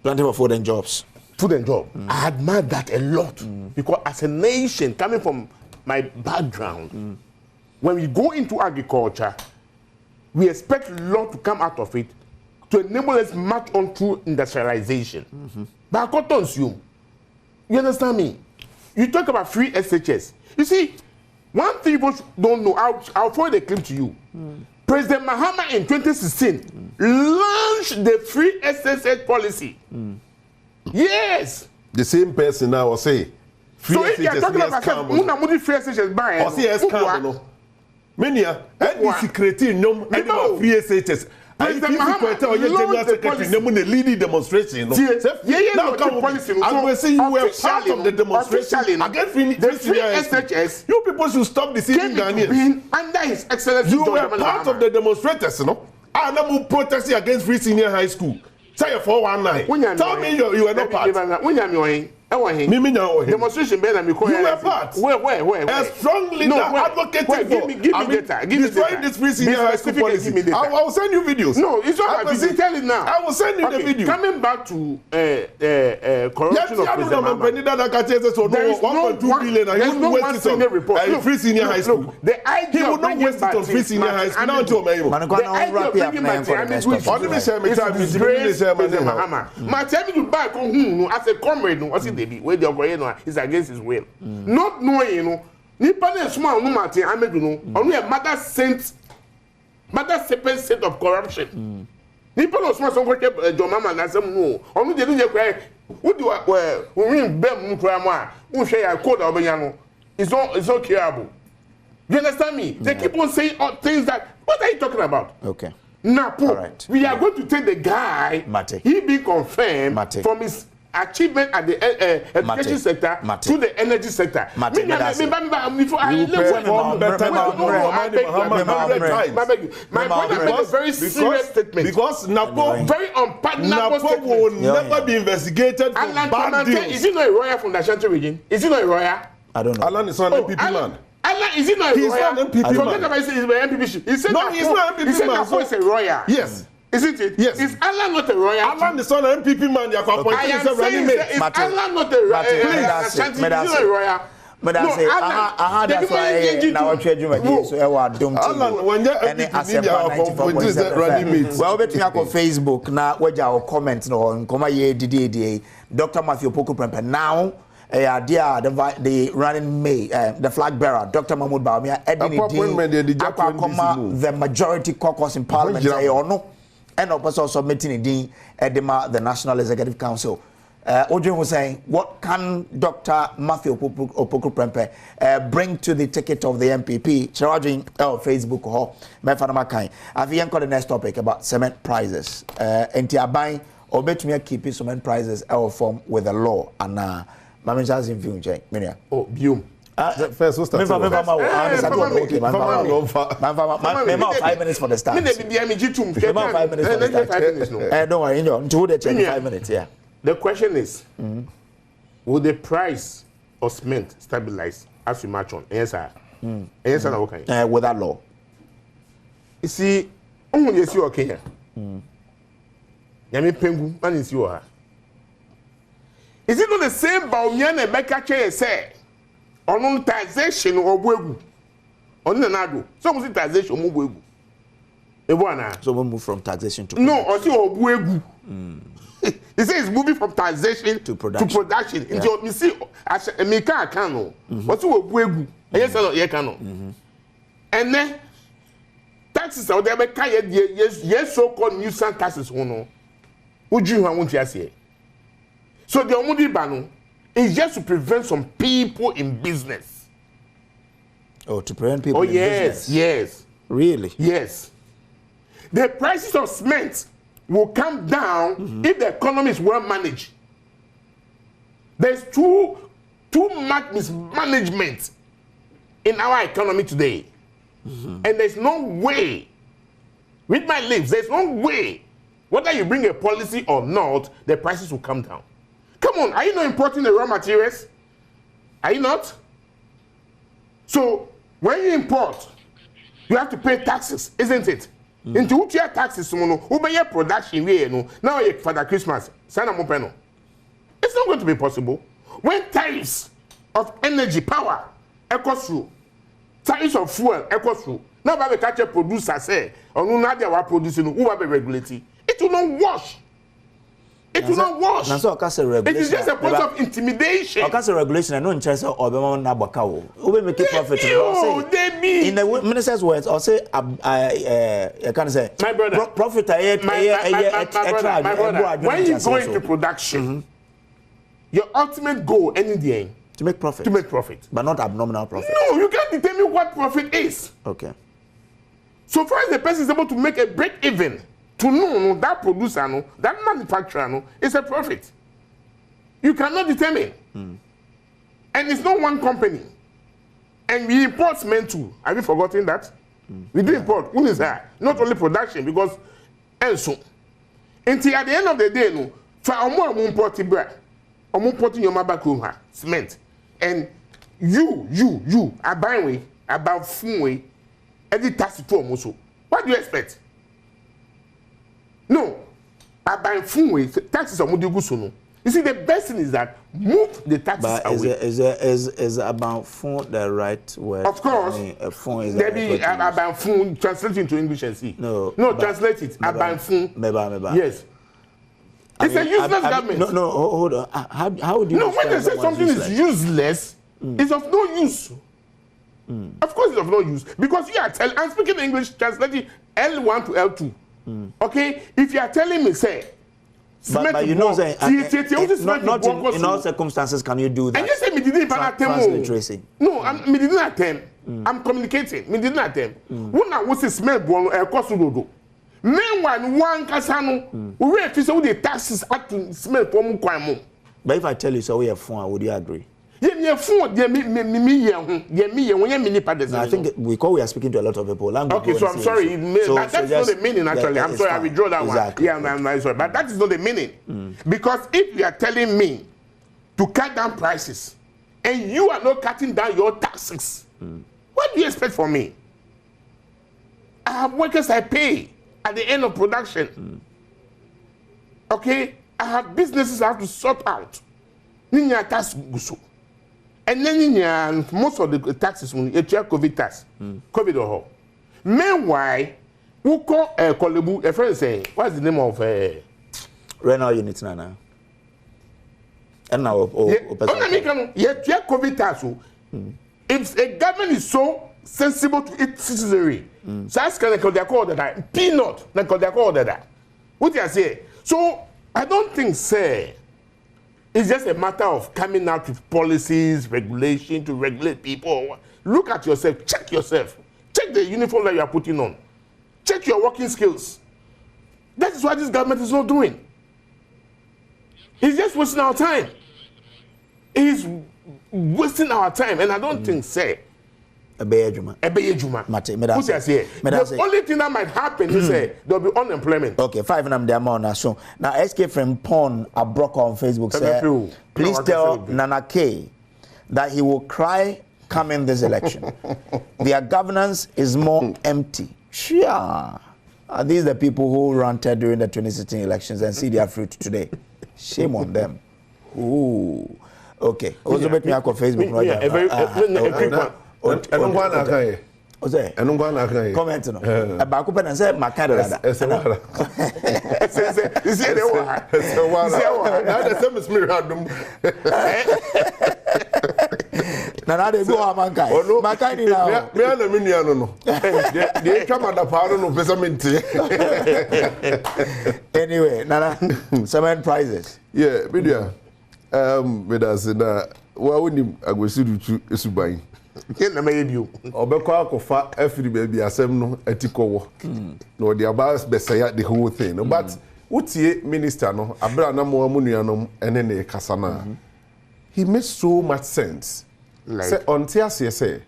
Planting for food and jobs. Food and job. I admire that a lot. Because as a nation, coming from my background, when we go into agriculture, we expect a lot to come out of it to enable us march on through industrialization. But what consume? You understand me? You talk about free SHS. You see, one thing people don't know, I'll forward a claim to you. President Mahama in 2016 launched the free SHS policy. Yes. The same person now will say, free so if you are talking about free SHS buy, or CS Mania, NDC creating free SHS. President Mahama leading demonstration. I will say you were part of the demonstration against free SHS. You people should stop deceiving Ghanaians. Under His Excellency, you were part of the demonstrators, no? And I'm protesting against free senior high school. Say 419. Tell me you were not part. Demonstration better than you were part. Where? A strong leader advocating for. Give me data. Give me destroying this free senior high school policy. I will send you videos. No, it's not about video. Tell it now. I will send you the video. Coming back to corruption of President Mahama. There is no one single report. Free senior high school. The idea he will not waste it on free senior high school. Now, the idea of bringing President Mahama. Matemi to back as a comrade. Where the operator is against his will. Not knowing, Nipa is small, no matter, I mean, only a mother sent set of corruption. Nipa was small, some work John Mama, and some no, only they do cry. Would you win Bem Mukrama, who share a code of Yano? It's not curable. You understand me? They keep on saying things that, what are you talking about? Okay. NAPO. Right. We are going to take the guy, he be confirmed from his achievement at the education sector to the energy sector. My point is a very serious statement. Because NAPO, very NAPO will never be investigated for bad deals. Is he not a lawyer from the Ashanti region? Is he not a lawyer? I don't know. Alan is not an MPP man. Alan, is he not a lawyer? He's not an MPP man. He's an MPP. He said no, he's not an MPP man. He said NAPO is a lawyer. Yes. Isn't it? Yes. Is Alan not a royal? Alan is not an MPP man. I am saying that is Alan not a royal? Is not a royal? But I say, I had that's why Nnawotwe Yi so Adom TV. And well, between our Facebook now, where our comments on Koma Ye Didi Dr. Matthew Poku Prempe now. The running mate, the flag bearer, Dr. Mahmoud Bawumia, the majority caucus in Parliament, and also submitting the National Executive Council. Odrin was saying, what can Dr. Matthew Poku Prempe bring to the ticket of the MPP? Charging Facebook or Mefanamakai. I've even got the next topic about cement prices. And Tiabai, or bet me keeping cement prices form with the law and. Oh, Bium. First, what's that? Okay, man. 5 minutes for the start. 5 minutes. Don't worry, until the 5 minutes, yeah. The question is, will the price of cement stabilize as we march on? Yes, sir. Yes, sir. Okay. With that law. You see, you see okay here. Yami pengu, man is you are. Is it not the same Bawumia and Bekache say? On taxation or wegu? On the nado. So was it taxation or wegu? So we move from taxation to production. No, or see or wegu. He says it's moving from taxation to production. Yeah. Into you see, as a meka cano. What's what wegu? Yes, or ye cano. And then taxes out there, yes, so-called nuisance taxes. Would you want to say? So the Omudi Banu is just to prevent some people in business. Oh, to prevent people in business? Yes. Really? Yes. The prices of cement will come down if the economy is well managed. There's too much mismanagement in our economy today. And there's no way, with my lips, there's no way, whether you bring a policy or not, the prices will come down. Come on, are you not importing the raw materials? Are you not? So, when you import, you have to pay taxes, isn't it? Into which your taxes, your production, now for Christmas, it's not going to be possible. When tariffs of energy, power, echoes through, tariffs of fuel, echoes through, now by the catcher producer say, or no, not they are producing, who will be regulated. It will not wash. It will not wash. It is just a point of intimidation. Because regulation, I know in China or Nabakawo. Who will make a profit? In the minister's words, I'll say, I can't say, my brother, profit. My brother, when you go into production, your ultimate goal, any day, to make profit. To make profit. But not abnormal profit. No, you can't determine what profit is. Okay. So far as the person is able to make a break even, to know that producer, that manufacturer, is a profit. You cannot determine. And it's not one company. And we import cement too. Have you forgotten that? We do import. Who is that? Not only production, because until at the end of the day, for importing your back home, cement. And you are buying about food, every tax to almost. What do you expect? No, I buy food taxes on Mudigu. You see, the best thing is that move the taxes away. Is about phone the right word? Of course. A phone is maybe about phone, translate it into English and see. No, translate it. About phone. Yes. It's a useless government. No, hold on. How would you? No, when they say something is useless, it's of no use. Of course, it's of no use because you are telling. I'm speaking English, translating L1 to L2. Okay, if you are telling me, say, but you know, not in all circumstances can you do that. And you say me didn't attempt. No, me didn't attempt. I'm communicating. Me didn't attempt. When I was a smell born, cost rodo. Meanwhile, one casano, we refuse the taxes acting smell from Kwamo. But if I tell you so, we have fun, would you agree? I think we are speaking to a lot of people. Okay, so I'm sorry. That's not the meaning, actually. I'm sorry, I withdraw that one. Yeah, I'm sorry. But that is not the meaning. Because if you are telling me to cut down prices and you are not cutting down your taxes, what do you expect from me? I have workers I pay at the end of production. Okay? I have businesses I have to sort out. And then most of the taxes, it's COVID tax, COVID or all. Meanwhile, who call Kolebu, a friend say, what's the name of Renal unit now? And now, COVID tax. If a government is so sensible to its citizenry, so that's kind of call that peanut, then call that. What do you say? So I don't think, say. It's just a matter of coming out with policies, regulation to regulate people. Look at yourself, check yourself. Check the uniform that you are putting on. Check your working skills. That is what this government is not doing. It's just wasting our time. It's wasting our time, and I don't think say. Ebeye Juma. The only thing that might happen is there'll be unemployment. Okay, 5 and I'm the amount. So now SK from Pon Abroka on Facebook said, please tell Nana K that he will cry coming this election. Their governance is more empty. Sure. Are these the people who ranted during the 2016 elections and see their fruit today? Shame on them. Ooh. Okay. Also, bet me on Facebook. And I'm going to say, and I'm going to say, comment no. About open and say, my candidate. It's a while. It's a while. Now the same is me. Now they go on mankind. Oh no, mankind now. Me and the minion no. They come at the power no pesament. Anyway, Nana, cement prices. Yeah, video. With us na wa woni agwesiru tu esuban. Na me you. Obekọ akofa afiri baby asem no atikowo. No the about be say the whole thing. But utie minister no abra na mo amunuanom ene ne kasa na. He makes so much sense. Like say onti ase say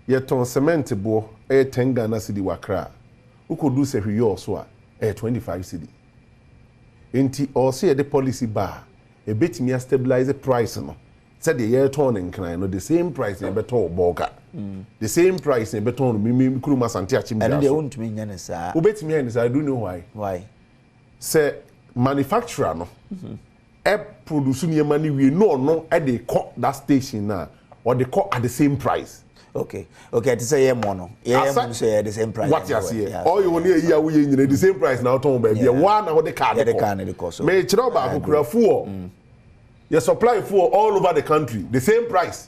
ye ton cement bo 10 Ghana cedi wakra. Ukodu se hwiye so a 25 cedi. Enti also ye the policy bar a bit me stabilize the price no. Said the year turn in kind no the same price in better boga. The same price in better me kuruma santi achim. And they won't mean any sir. Ubetimi any sir I don't know why. Why? Say manufacturer no. Produce new money we no at the cut that station now or the cut at the same price. Okay. Okay, to say mono. Yeah, say the same price. What you see? All you need here we the same price now ton baby. One now the card. The car the cost. Me chiro ba kura fuel. You supply fuel all over the country, the same price.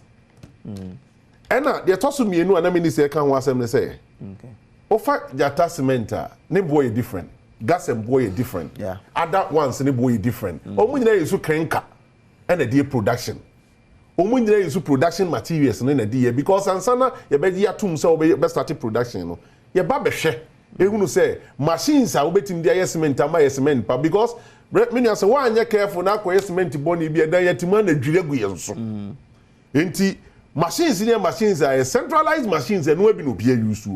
And they toss me no and minister can one say. Okay. Offer jata cement ne boy different. Gas and boy different. Yeah. Other ones ne boy different. Omunyina is krenka and a dear production. Omunyina is production materials and a dear because ansana ye be ya tum so be start production no. Ye ba be hwe. E hunu say machines are obetim dia cement ama cement pa because many say one ye careful na kwa cement boni bi dan yatima na dwire gu ye so. Enti machines are centralized machines and no be no be used to.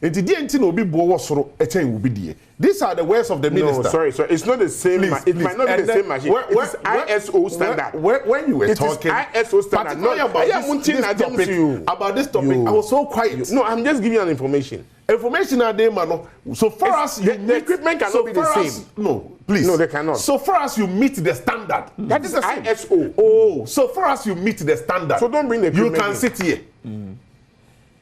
Enti die enti na obi bo wo soro e chen obi die. These are the words of the minister. No, sorry. It's not the same. It might not be the same machine. It's ISO standard. When you were talking, ISO standard. No, about this topic, I was so quiet. No, I'm just giving you an information. Information are there, man. So far as the equipment cannot be the same. No, please. No, they cannot. So far as you meet the standard, that is the ISO. Oh, so far as you meet the standard, so don't bring the equipment. You can sit here.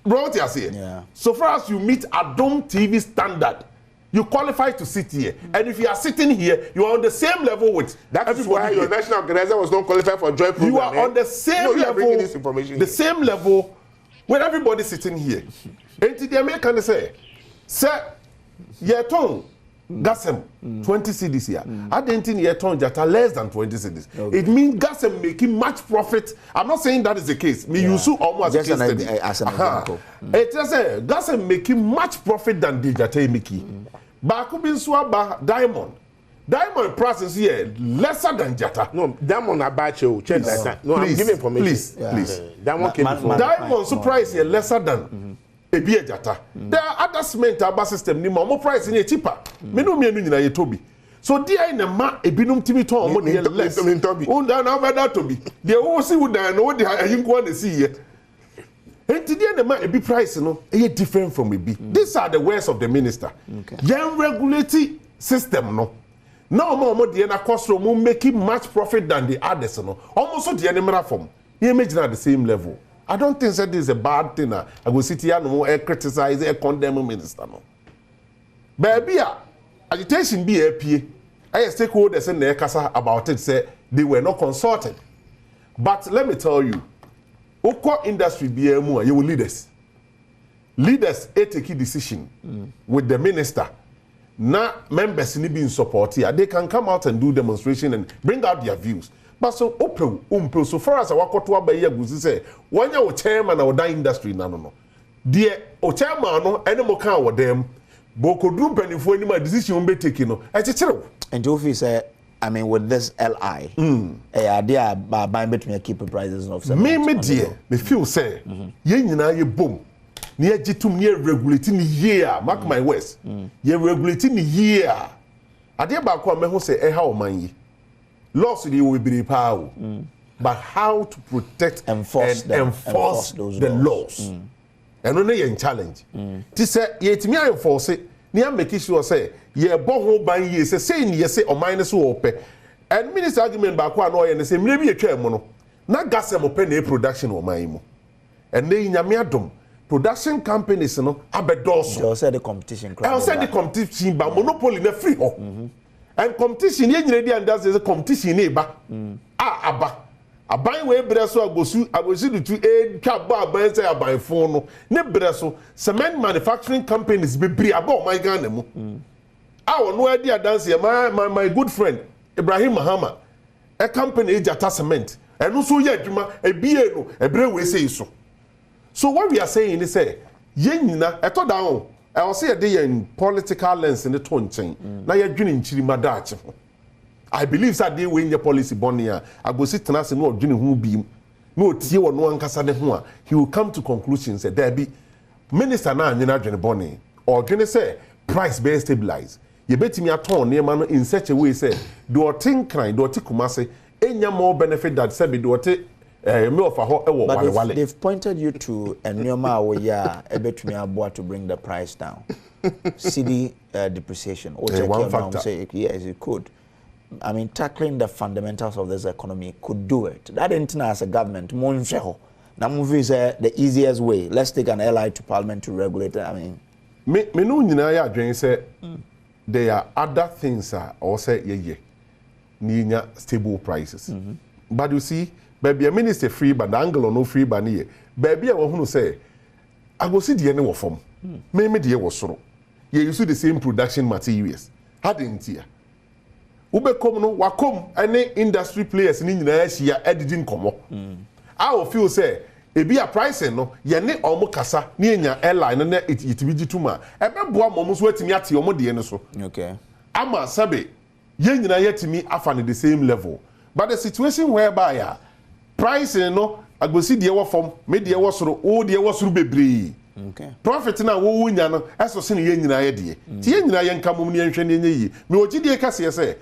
Bro, what you say? Yeah. So far as you meet Adom TV standard, you qualify to sit here. And if you are sitting here, you are on the same level with that is why your national organizer was not qualified for joint program. You are on the same level. This information the same level with everybody sitting here. And the American say, sir, your tongue, Gasem, 20 cedis here. I didn't think your tongue just less than 20 cedis. Okay. It means Gasem making much profit. I'm not saying that is the case. Me use almost as an example. It just say Gasem making much profit than the Jate Miki. Bakubin Swaba Diamond. Diamond price is here lesser than Jata. No, Diamond Abacho. Check that. No, I'm giving information. Please. Diamond came before. Diamond's price here lesser than Ebie Jata. There are other cement aba system ni more price in cheaper. Me no me nyina ye tobi. So there in a ma ebinum timi ton omo dey less. Oh na better to be. They all see would na no dey ayinkwa na see here. And today the man ebi price no e different from ebi. These are the words of the minister. Yan regulatory system no. Now omo dey na cost mo making much profit than the others no. Almost so dey na from. You imagine at the same level. I don't think that this is a bad thing. I go sit here no criticize condemn minister no. Baby, agitation be APA. I stakeholders in the kasa about it say they were not consulted. But let me tell you, Oko industry BMU, you will leaders. Leaders take a decision with the minister. Now members need be in support here. They can come out and do demonstration and bring out their views. But so open, so far as I walk out to a say, when you're chairman of that industry, no. Dear, o chairman, no, any more can with them. Boko do penny for any decision be taken. No, I tell you. And Jofi said, I mean, with this LI, idea buying between keep prices of me dear, me feel say, ye boom. Near Jitum near regulating the year, mark my words. Ye regulating the year. I dear Bakwa me say, how man laws will be power. But how to protect enforce the laws. And only a challenge. To say, yet me I enforce it, near make sure say, ye boho by ye say, yes, or minus open. And minister argument Bakwa no and say, maybe a chair mono. Not gas them open a production or my imo. And they in Yamiadum. Production companies, you know, abedoso. I'll say the competition. I'll say the competition, but monopoly in the free ho. And competition, you ready and that's a competition neighbor. Abba. A buy way bresso, I go see to a cab bar, buy say a buy phone. Ne bresso, cement manufacturing companies be about my gun. Our no idea dance here, my good friend, Ibrahim Muhammad, a company Jata Cement, and also Yajuma, a BA, a brewery say so. So what we are saying is say, yenina eto down. I will say a day in political lens in the tone chain. Now you're drinking chirimadachi. I believe that they win your policy bonia. I go sit and ask no drinking who be no tea or no one casane. He will come to conclusions that there be minister now in the bonnie or can say price based stabilize. You bet me at all near man in such a way say do a thing kind do a tikumase any more benefit that said do a but they've pointed you to a Nyoma where a bit me about to bring the price down. CD depreciation. One factor. Say, yes, it could. I mean, tackling the fundamentals of this economy could do it. That ain't as a government. Now, movie is the easiest way. Let's take an ally to Parliament to regulate it. I mean, me no nyina ya say there are other things or say ninya stable prices. But you see. Baby, a minister free, but angle or no free banny. Baby, I want to say, I go see the end of form. Maybe the was so. You use the same production materials. Hadn't here. Ube come no, wakom, any industry players in Indonesia editing come. I will feel say, it be a price no, ye ne omo kasa, near your airline and it be tuma. I remember mom's waiting at your modiano so. Okay. Ama sabe, yen yet to me after the same level. But the situation whereby price no I go see the form me the was o the was bebre okay profit na wo nya no eso se ne ye nyina ye de ti ye nyina ye nka mom ne nhwe ne yi me ogi de kase say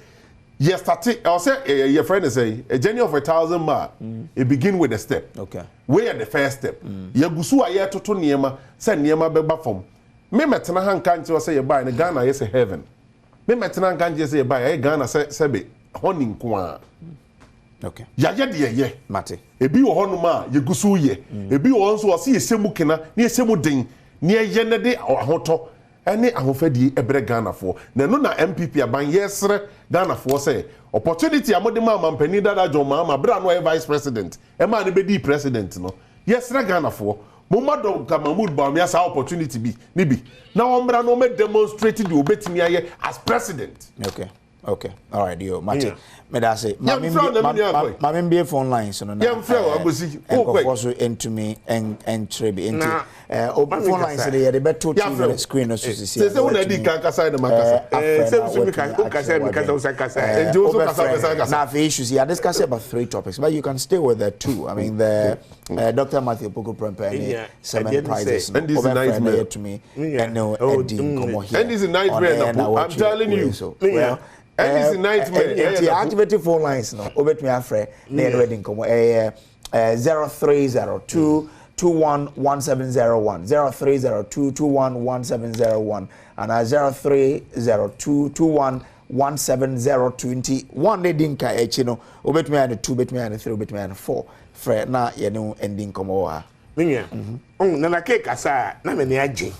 yes start I say your friend say a journey of 1,000 miles it begin with a step okay we are the first step ye gusu aye toto niema say niema beba form me metena hanka nti say ye buy ne Ghana yes heaven me metena hanka nti say ye buy Ghana say be honey nko okay. Ya ye Mate. Ebi wo hono ma ye gusu ye. Ebi wo nso wo se yesemu kena, ne yesemu den, ne ye ne de ahoto, ene ahofadie ebre Ghana fo. Na no na MPP aban yesre Ghana fo say opportunity amode ma mampani dada John ma bra no vice president. E ma ne be di president no. Yesre Ghana fo. Momado Kamamud Bawumia sa opportunity bi, ni bi. Na ombra no me demonstrate the obetimi aye as president. Okay. Okay. All right, yo, Mate. Me da say, my be phone lines no na. Also into me and trebi into open phone lines the better 2 minute screen so see. Say we na di kasa na makasa. Say we kasa. Now for issues here discuss about 3 topics, but you can stay with the 2. I mean the Dr. Matthew Poku Prempe cement prices and this is nightmare to me and no Eddie here. And this is nightmare. I'm telling you. Well, and it's a nightmare. Activated phone lines no. Obet me afre. Na wedding komo 0302 211701 0302 211701 and 0302 211702 one leading ka echi no obet me and 2 bet me and 3 bet me and 4 fre na ye no ending komo wa minya na na ke kasa na me ne age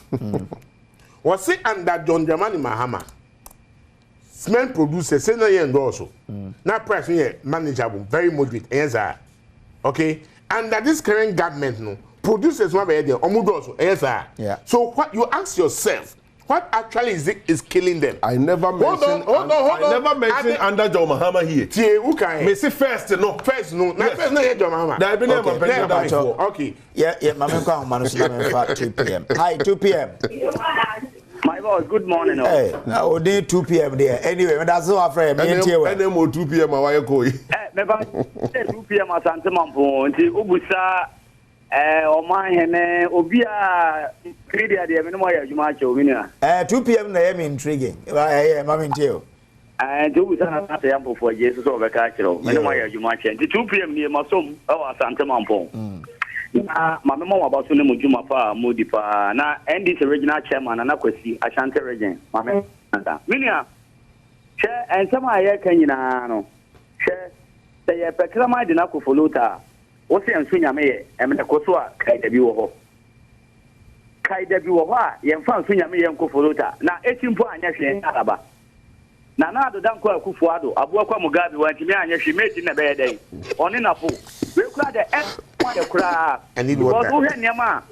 was it under John Dramani Mahama cement producers say no ye endorse na price here manageable very moderate yes okay under this current government no producers want be there omudoso yes yeah so what you ask yourself what actually is killing them? I never mentioned under John Mahama here. Me say first no. First no. Now first no John Mahama. Okay. Yeah, my man come man 2 p.m. Hi, 2 p.m. My boss, good morning. Hey, now we need 2 p.m. there. Anyway, that's all afraid. Me and you. And then more 2 p.m. Why you going? Me ba 2 p.m. Asante Mampo. Nti ubusa o man hene obi a credia de me no mo ya adwuma che obi na. 2 p.m. na am intriguing. Mama ntio. Nti ubusa na ate yampo for Jesus so be ka kiro. Me no mo ya adwuma che. Nti 2 p.m. ni masom o Asante Mampo. Na mama mo about ne mujuma pa modi pa na NDC regional chairman na kwesi Ashanti region mama nda minia che ensema aye kanyina no che ye pekrama de na kofolota wo se enso nyame ye emne koso a kaida bi wo ho a ye mfa enso nyame ye kofolota na etimpo anya hwe araba na na do danko akufo ado abo akwa mugabe wantimi anya hwe meti na be ye dai oni na po we kura de I need water. Goodluck,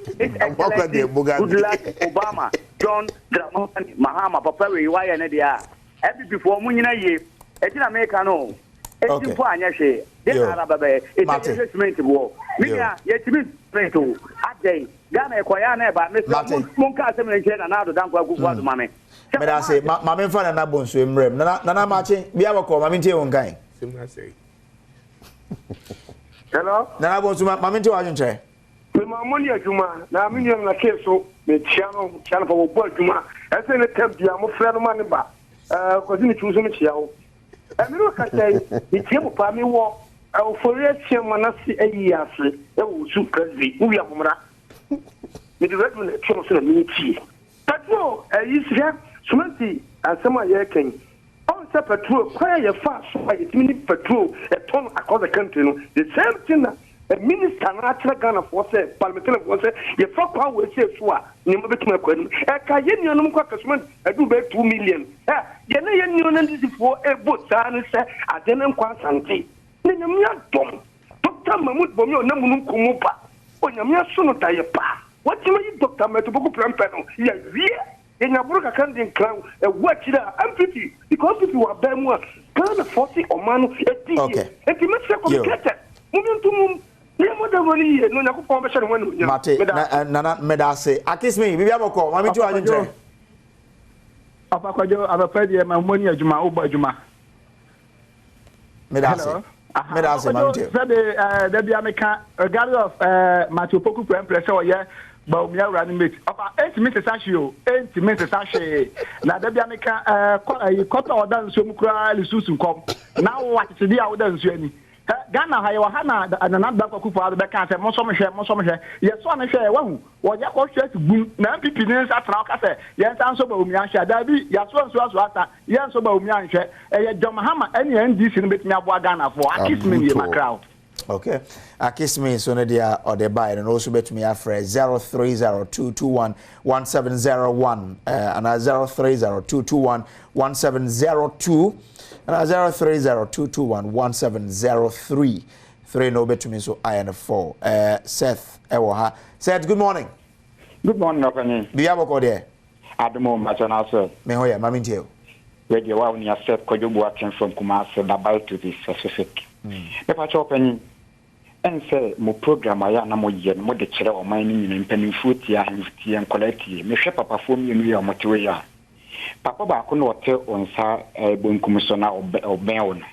Obama, John Dramani, Mahama, Papa, why and Edia. Every before Munina ye, it's in America, no. It's in Poanyashe, then Arababe, it's a investment war. Minia, yet to be straight to Ade, Ghana, Koyana, but Mr. Munka, and now the Danko Guadu Mame. But I say, Mamma Fan and Abon swim rem, Nana Marching, Biaco, Maminti on Guy. Hello? Nana was Maminti Argentine. My money at Juma, now I'm in the case so the channel for work Juma. I send a temp, I'm a friend of money back. Continue choosing a show. And look at the table for me walk. I will for a chairman, I see a year. It will soon crazy. We are Mura. It is regular choice of me tea. But no, I used to have Smithy and some of your king. Also, patrol, quite a fast, like it's mini patrol, a ton across the country. The same thing. A minister natural Ghana for say, parliamentary for say, your fuck power say, Swa, Nimba to my a Kayan Quackasman, I do bet 2 million. Yan Union for a boat, and say, I didn't quite something. Then I'm not dumb. Dr. Mahmoud Bomio, Namun Kumupa, or Yamia Sonota, pa. What do you Dr. Metobuku Prampano? Yes, in a brook, I can't crown a watch there. I'm pretty because if you are Bemwa, Ghana 40 or man, okay. And you must complicated. Moving to moon. Mate, Nana Medase. Akis me, we have a call. Mammy to Argentine. Apakojo, I'm afraid you have my money at Juma, Uba Juma. Medase. Medase, Mammy. There be a gallery of Matthew Poku Empress or yeah, Bawumia running mate. About 8 minutes, 8 minutes, now there be a quarter or done some cry, Susan come. Now what is the other than Ghana Hana and another Kupa the Becca Mosomshe, yes, one share one. What you call to boom, Nampi Pines at Raucase, yes, answer Bawumia, Dabi, yes, one was water, yes, Bawumia, and John Mahama, any NDC in Betmia Ghana for a kiss me in my crowd. Okay, I kiss me so Nadia or the buy and also bet me after 0302211701 and 0302211702 and 0302211703 3 no bet me so I and 4 Seth Ewoha. Seth, good morning. Good morning, Opani. Do you have a call there? Adom TV. Me hoya, Mami Tio. Radio Bawumia Seth Kojobu from Kumasi about to be specific. Papa Opani. And say, mo program I am mo yen mo de chere o mining in penifut ya hifti and collect ye. Me hwe papa fom yenu ya motiwe ya. Papa ba ko no te onsa bonkum so na oben on.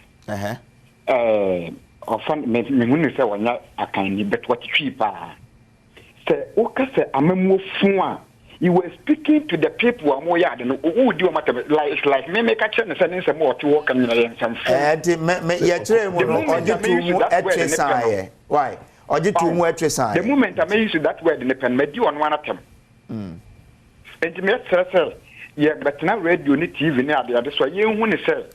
Ofan me hunu se wonya akan ni bet what twi pa. Say o ka se amamu fun a you were speaking to the people who are no who do matter like me make a chance and say more to work and some me ya chere mo no oje tu mu etresan why oje tu mu etresan the moment I may use that word in the pen me di on one atem and me say yeah but now radio ni TV ni ade so ye hu ni say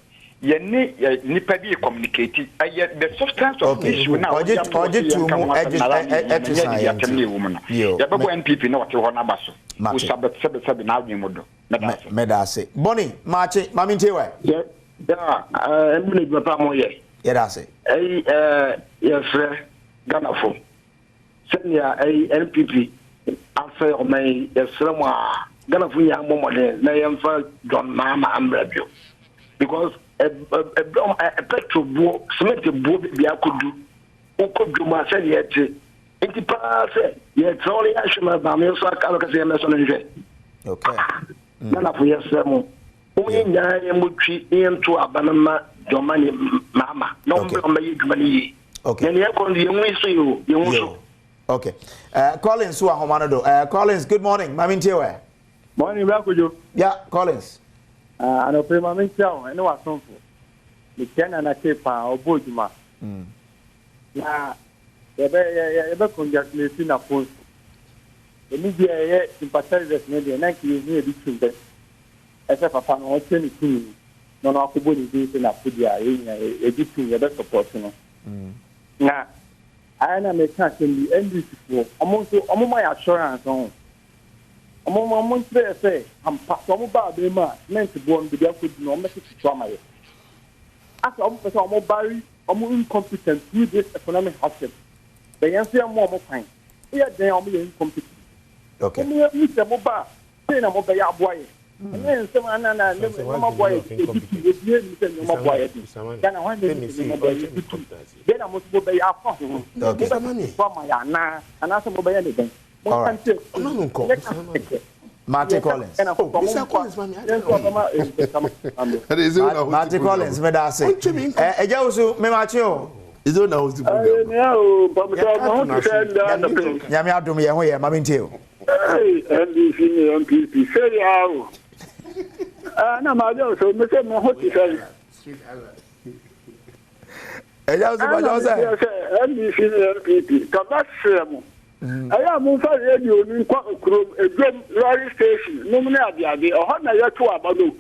ye ni nipa bi communicate the substance of issue now oje tu mu etresan ya be go NPP na what ho na baso we sabe na adwen modo medase boni mache mami ntewe yeah embule papa mo ye yedase yes Ghana fo senya NPP after o mai yesramo Ghana fo ya momode na yemfa John Mama ambrabio because a petrol bo cement bo bi akodu okoduma se yete enti pa se ye troli ashima ba me so aka ka se me so nje okay na for yesemo onye nya ye mutwi into abanama domani mama no be o mayi dwumani okay ne yakon ye nwiso yo ye nwiso okay Collins who ahomano do Collins good morning mami ntewe morning bakojo yeah Collins ano pe mami ntewe ene wasonfo ni kena na kepa oboduma na ebe congratulate na post emi dia ye sympathizers ne dia na ki ni ebi tun ese papa no o teni tun no no akobo ni bi na podia ebi tun ye be support no na ana me ka kendi NDC for omo my assurance on omo say ampa omo ba be ma ment bo on bi akodi no omo se to amaye asa omo pese omo bari omo incompetent with this economic hardship the answer more fine here then omo incompetent okay omo se mo ba say na mo be ya boye and se ma na mo boye e bi se mo boye kana wan dey mo boye then I'm supposed to be a phone. Okay. From my ana, and I'm supposed to be Martin Collins. Martin Collins, me da say. Eja usu me macho. Izo na usu. No, but me send Nyame adom ye ho ye mami ntio. Hey, NDC MPP say how. Na ma do so me say me ho ti say. Eja usu ba jo say. NDC MPP kabasem. Aya mu fa radio ni kwa okrom edwem lorry station no mu na abiade o na yeto abado.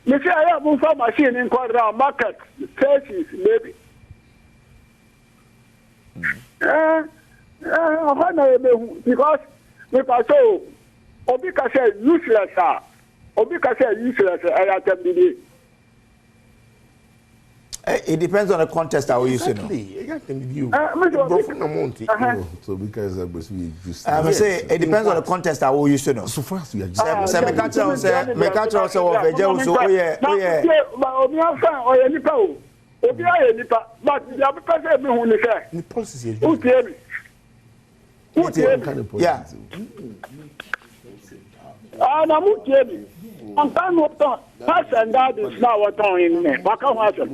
Me say aya mu fa machine in kwa round market stations maybe. O na ebe because me pa so obi ka say useless aya tambidi. It depends on the context how you say no. So because we just I say it depends on the context how you say no. So fast we are just say me catch us of eja so oye obi afa oye nipa o obi aye nipa but the other person me hu ni say the policy is who tell me yeah na mu tell me on time no time pass and that is now what on in me waka ho asem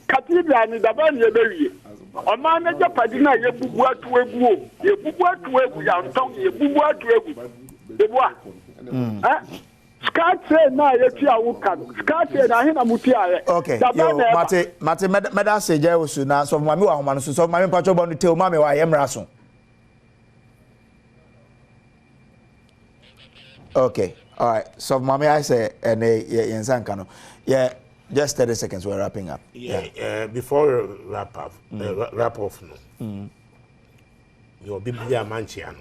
katibia ni daba ni ebewie o ma na japadi na ye bubu atu egu ya nton ye bubu atu egu debua skat na ye ti awuka skat na he na muti aye okay yo mate meda say je osu na so mami wa homa no so mami pacho bo no tell mami wa ye mra so okay all right so mami I say and yensan kano yeah just 30 seconds we're wrapping up before wrap off no your biblia manchia no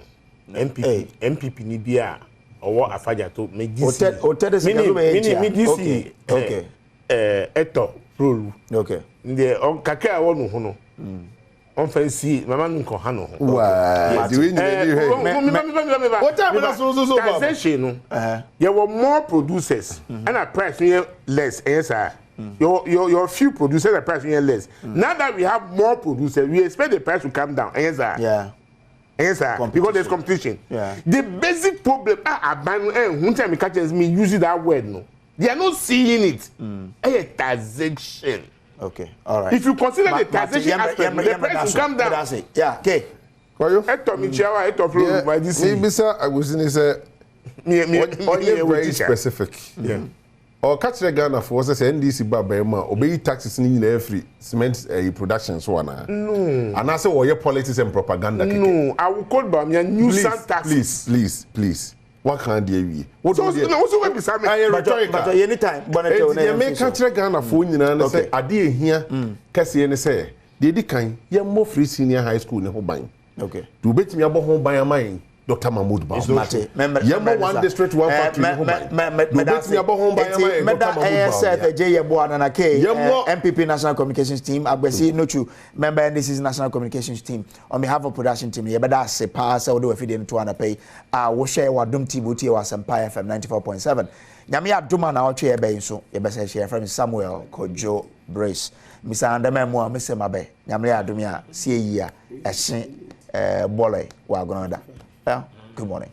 MPP ni bia owo afaja to megisi o 30 seconds we okay eto role okay ndi on kakra wo no ho no on fancy mama nko ha no ho wow the way you what am na so no there were more producers and a price less yes your few producers the price less now that we have more producers we expect the price to come down yes yeah yes because there's competition the basic problem who time catches me using that word no they are not seeing it a taxation. Okay, all right. If you consider the taxation aspect, the price will come down. Yeah, okay. Maybe sir, I was in very specific. Yeah. Or catch the Ghana for us NDC Babema, obey taxes in every cement production so on. No. And I say, your politics and propaganda. No, I will call Bawumia nuisance taxes. Please. What can they be? What so also when beside me but anytime you make catch Ghana for you and say ade here kase ne say dey di kan ye mo free senior high school ne ho ban okay do bet me abo ho ban amai Dr. Mahmoud Bawumia ye mo one district one factory ho ban do bet me abo ho ban amai Dr. Mahmoud Bawumia MPP National Communications Team Agbesi Nochu member NDC's National Communications Team on behalf of production team ye beda se pass we do afide to ana pay wo share wa Adom TV tie wa Sampa FM 94.7 nyame adoma na otwe ye ben so ye be share from Samuel Kojo Brace misa andamemu a mese mabe nyame adom ya sie yi a ehye bole wa agonada. Good morning.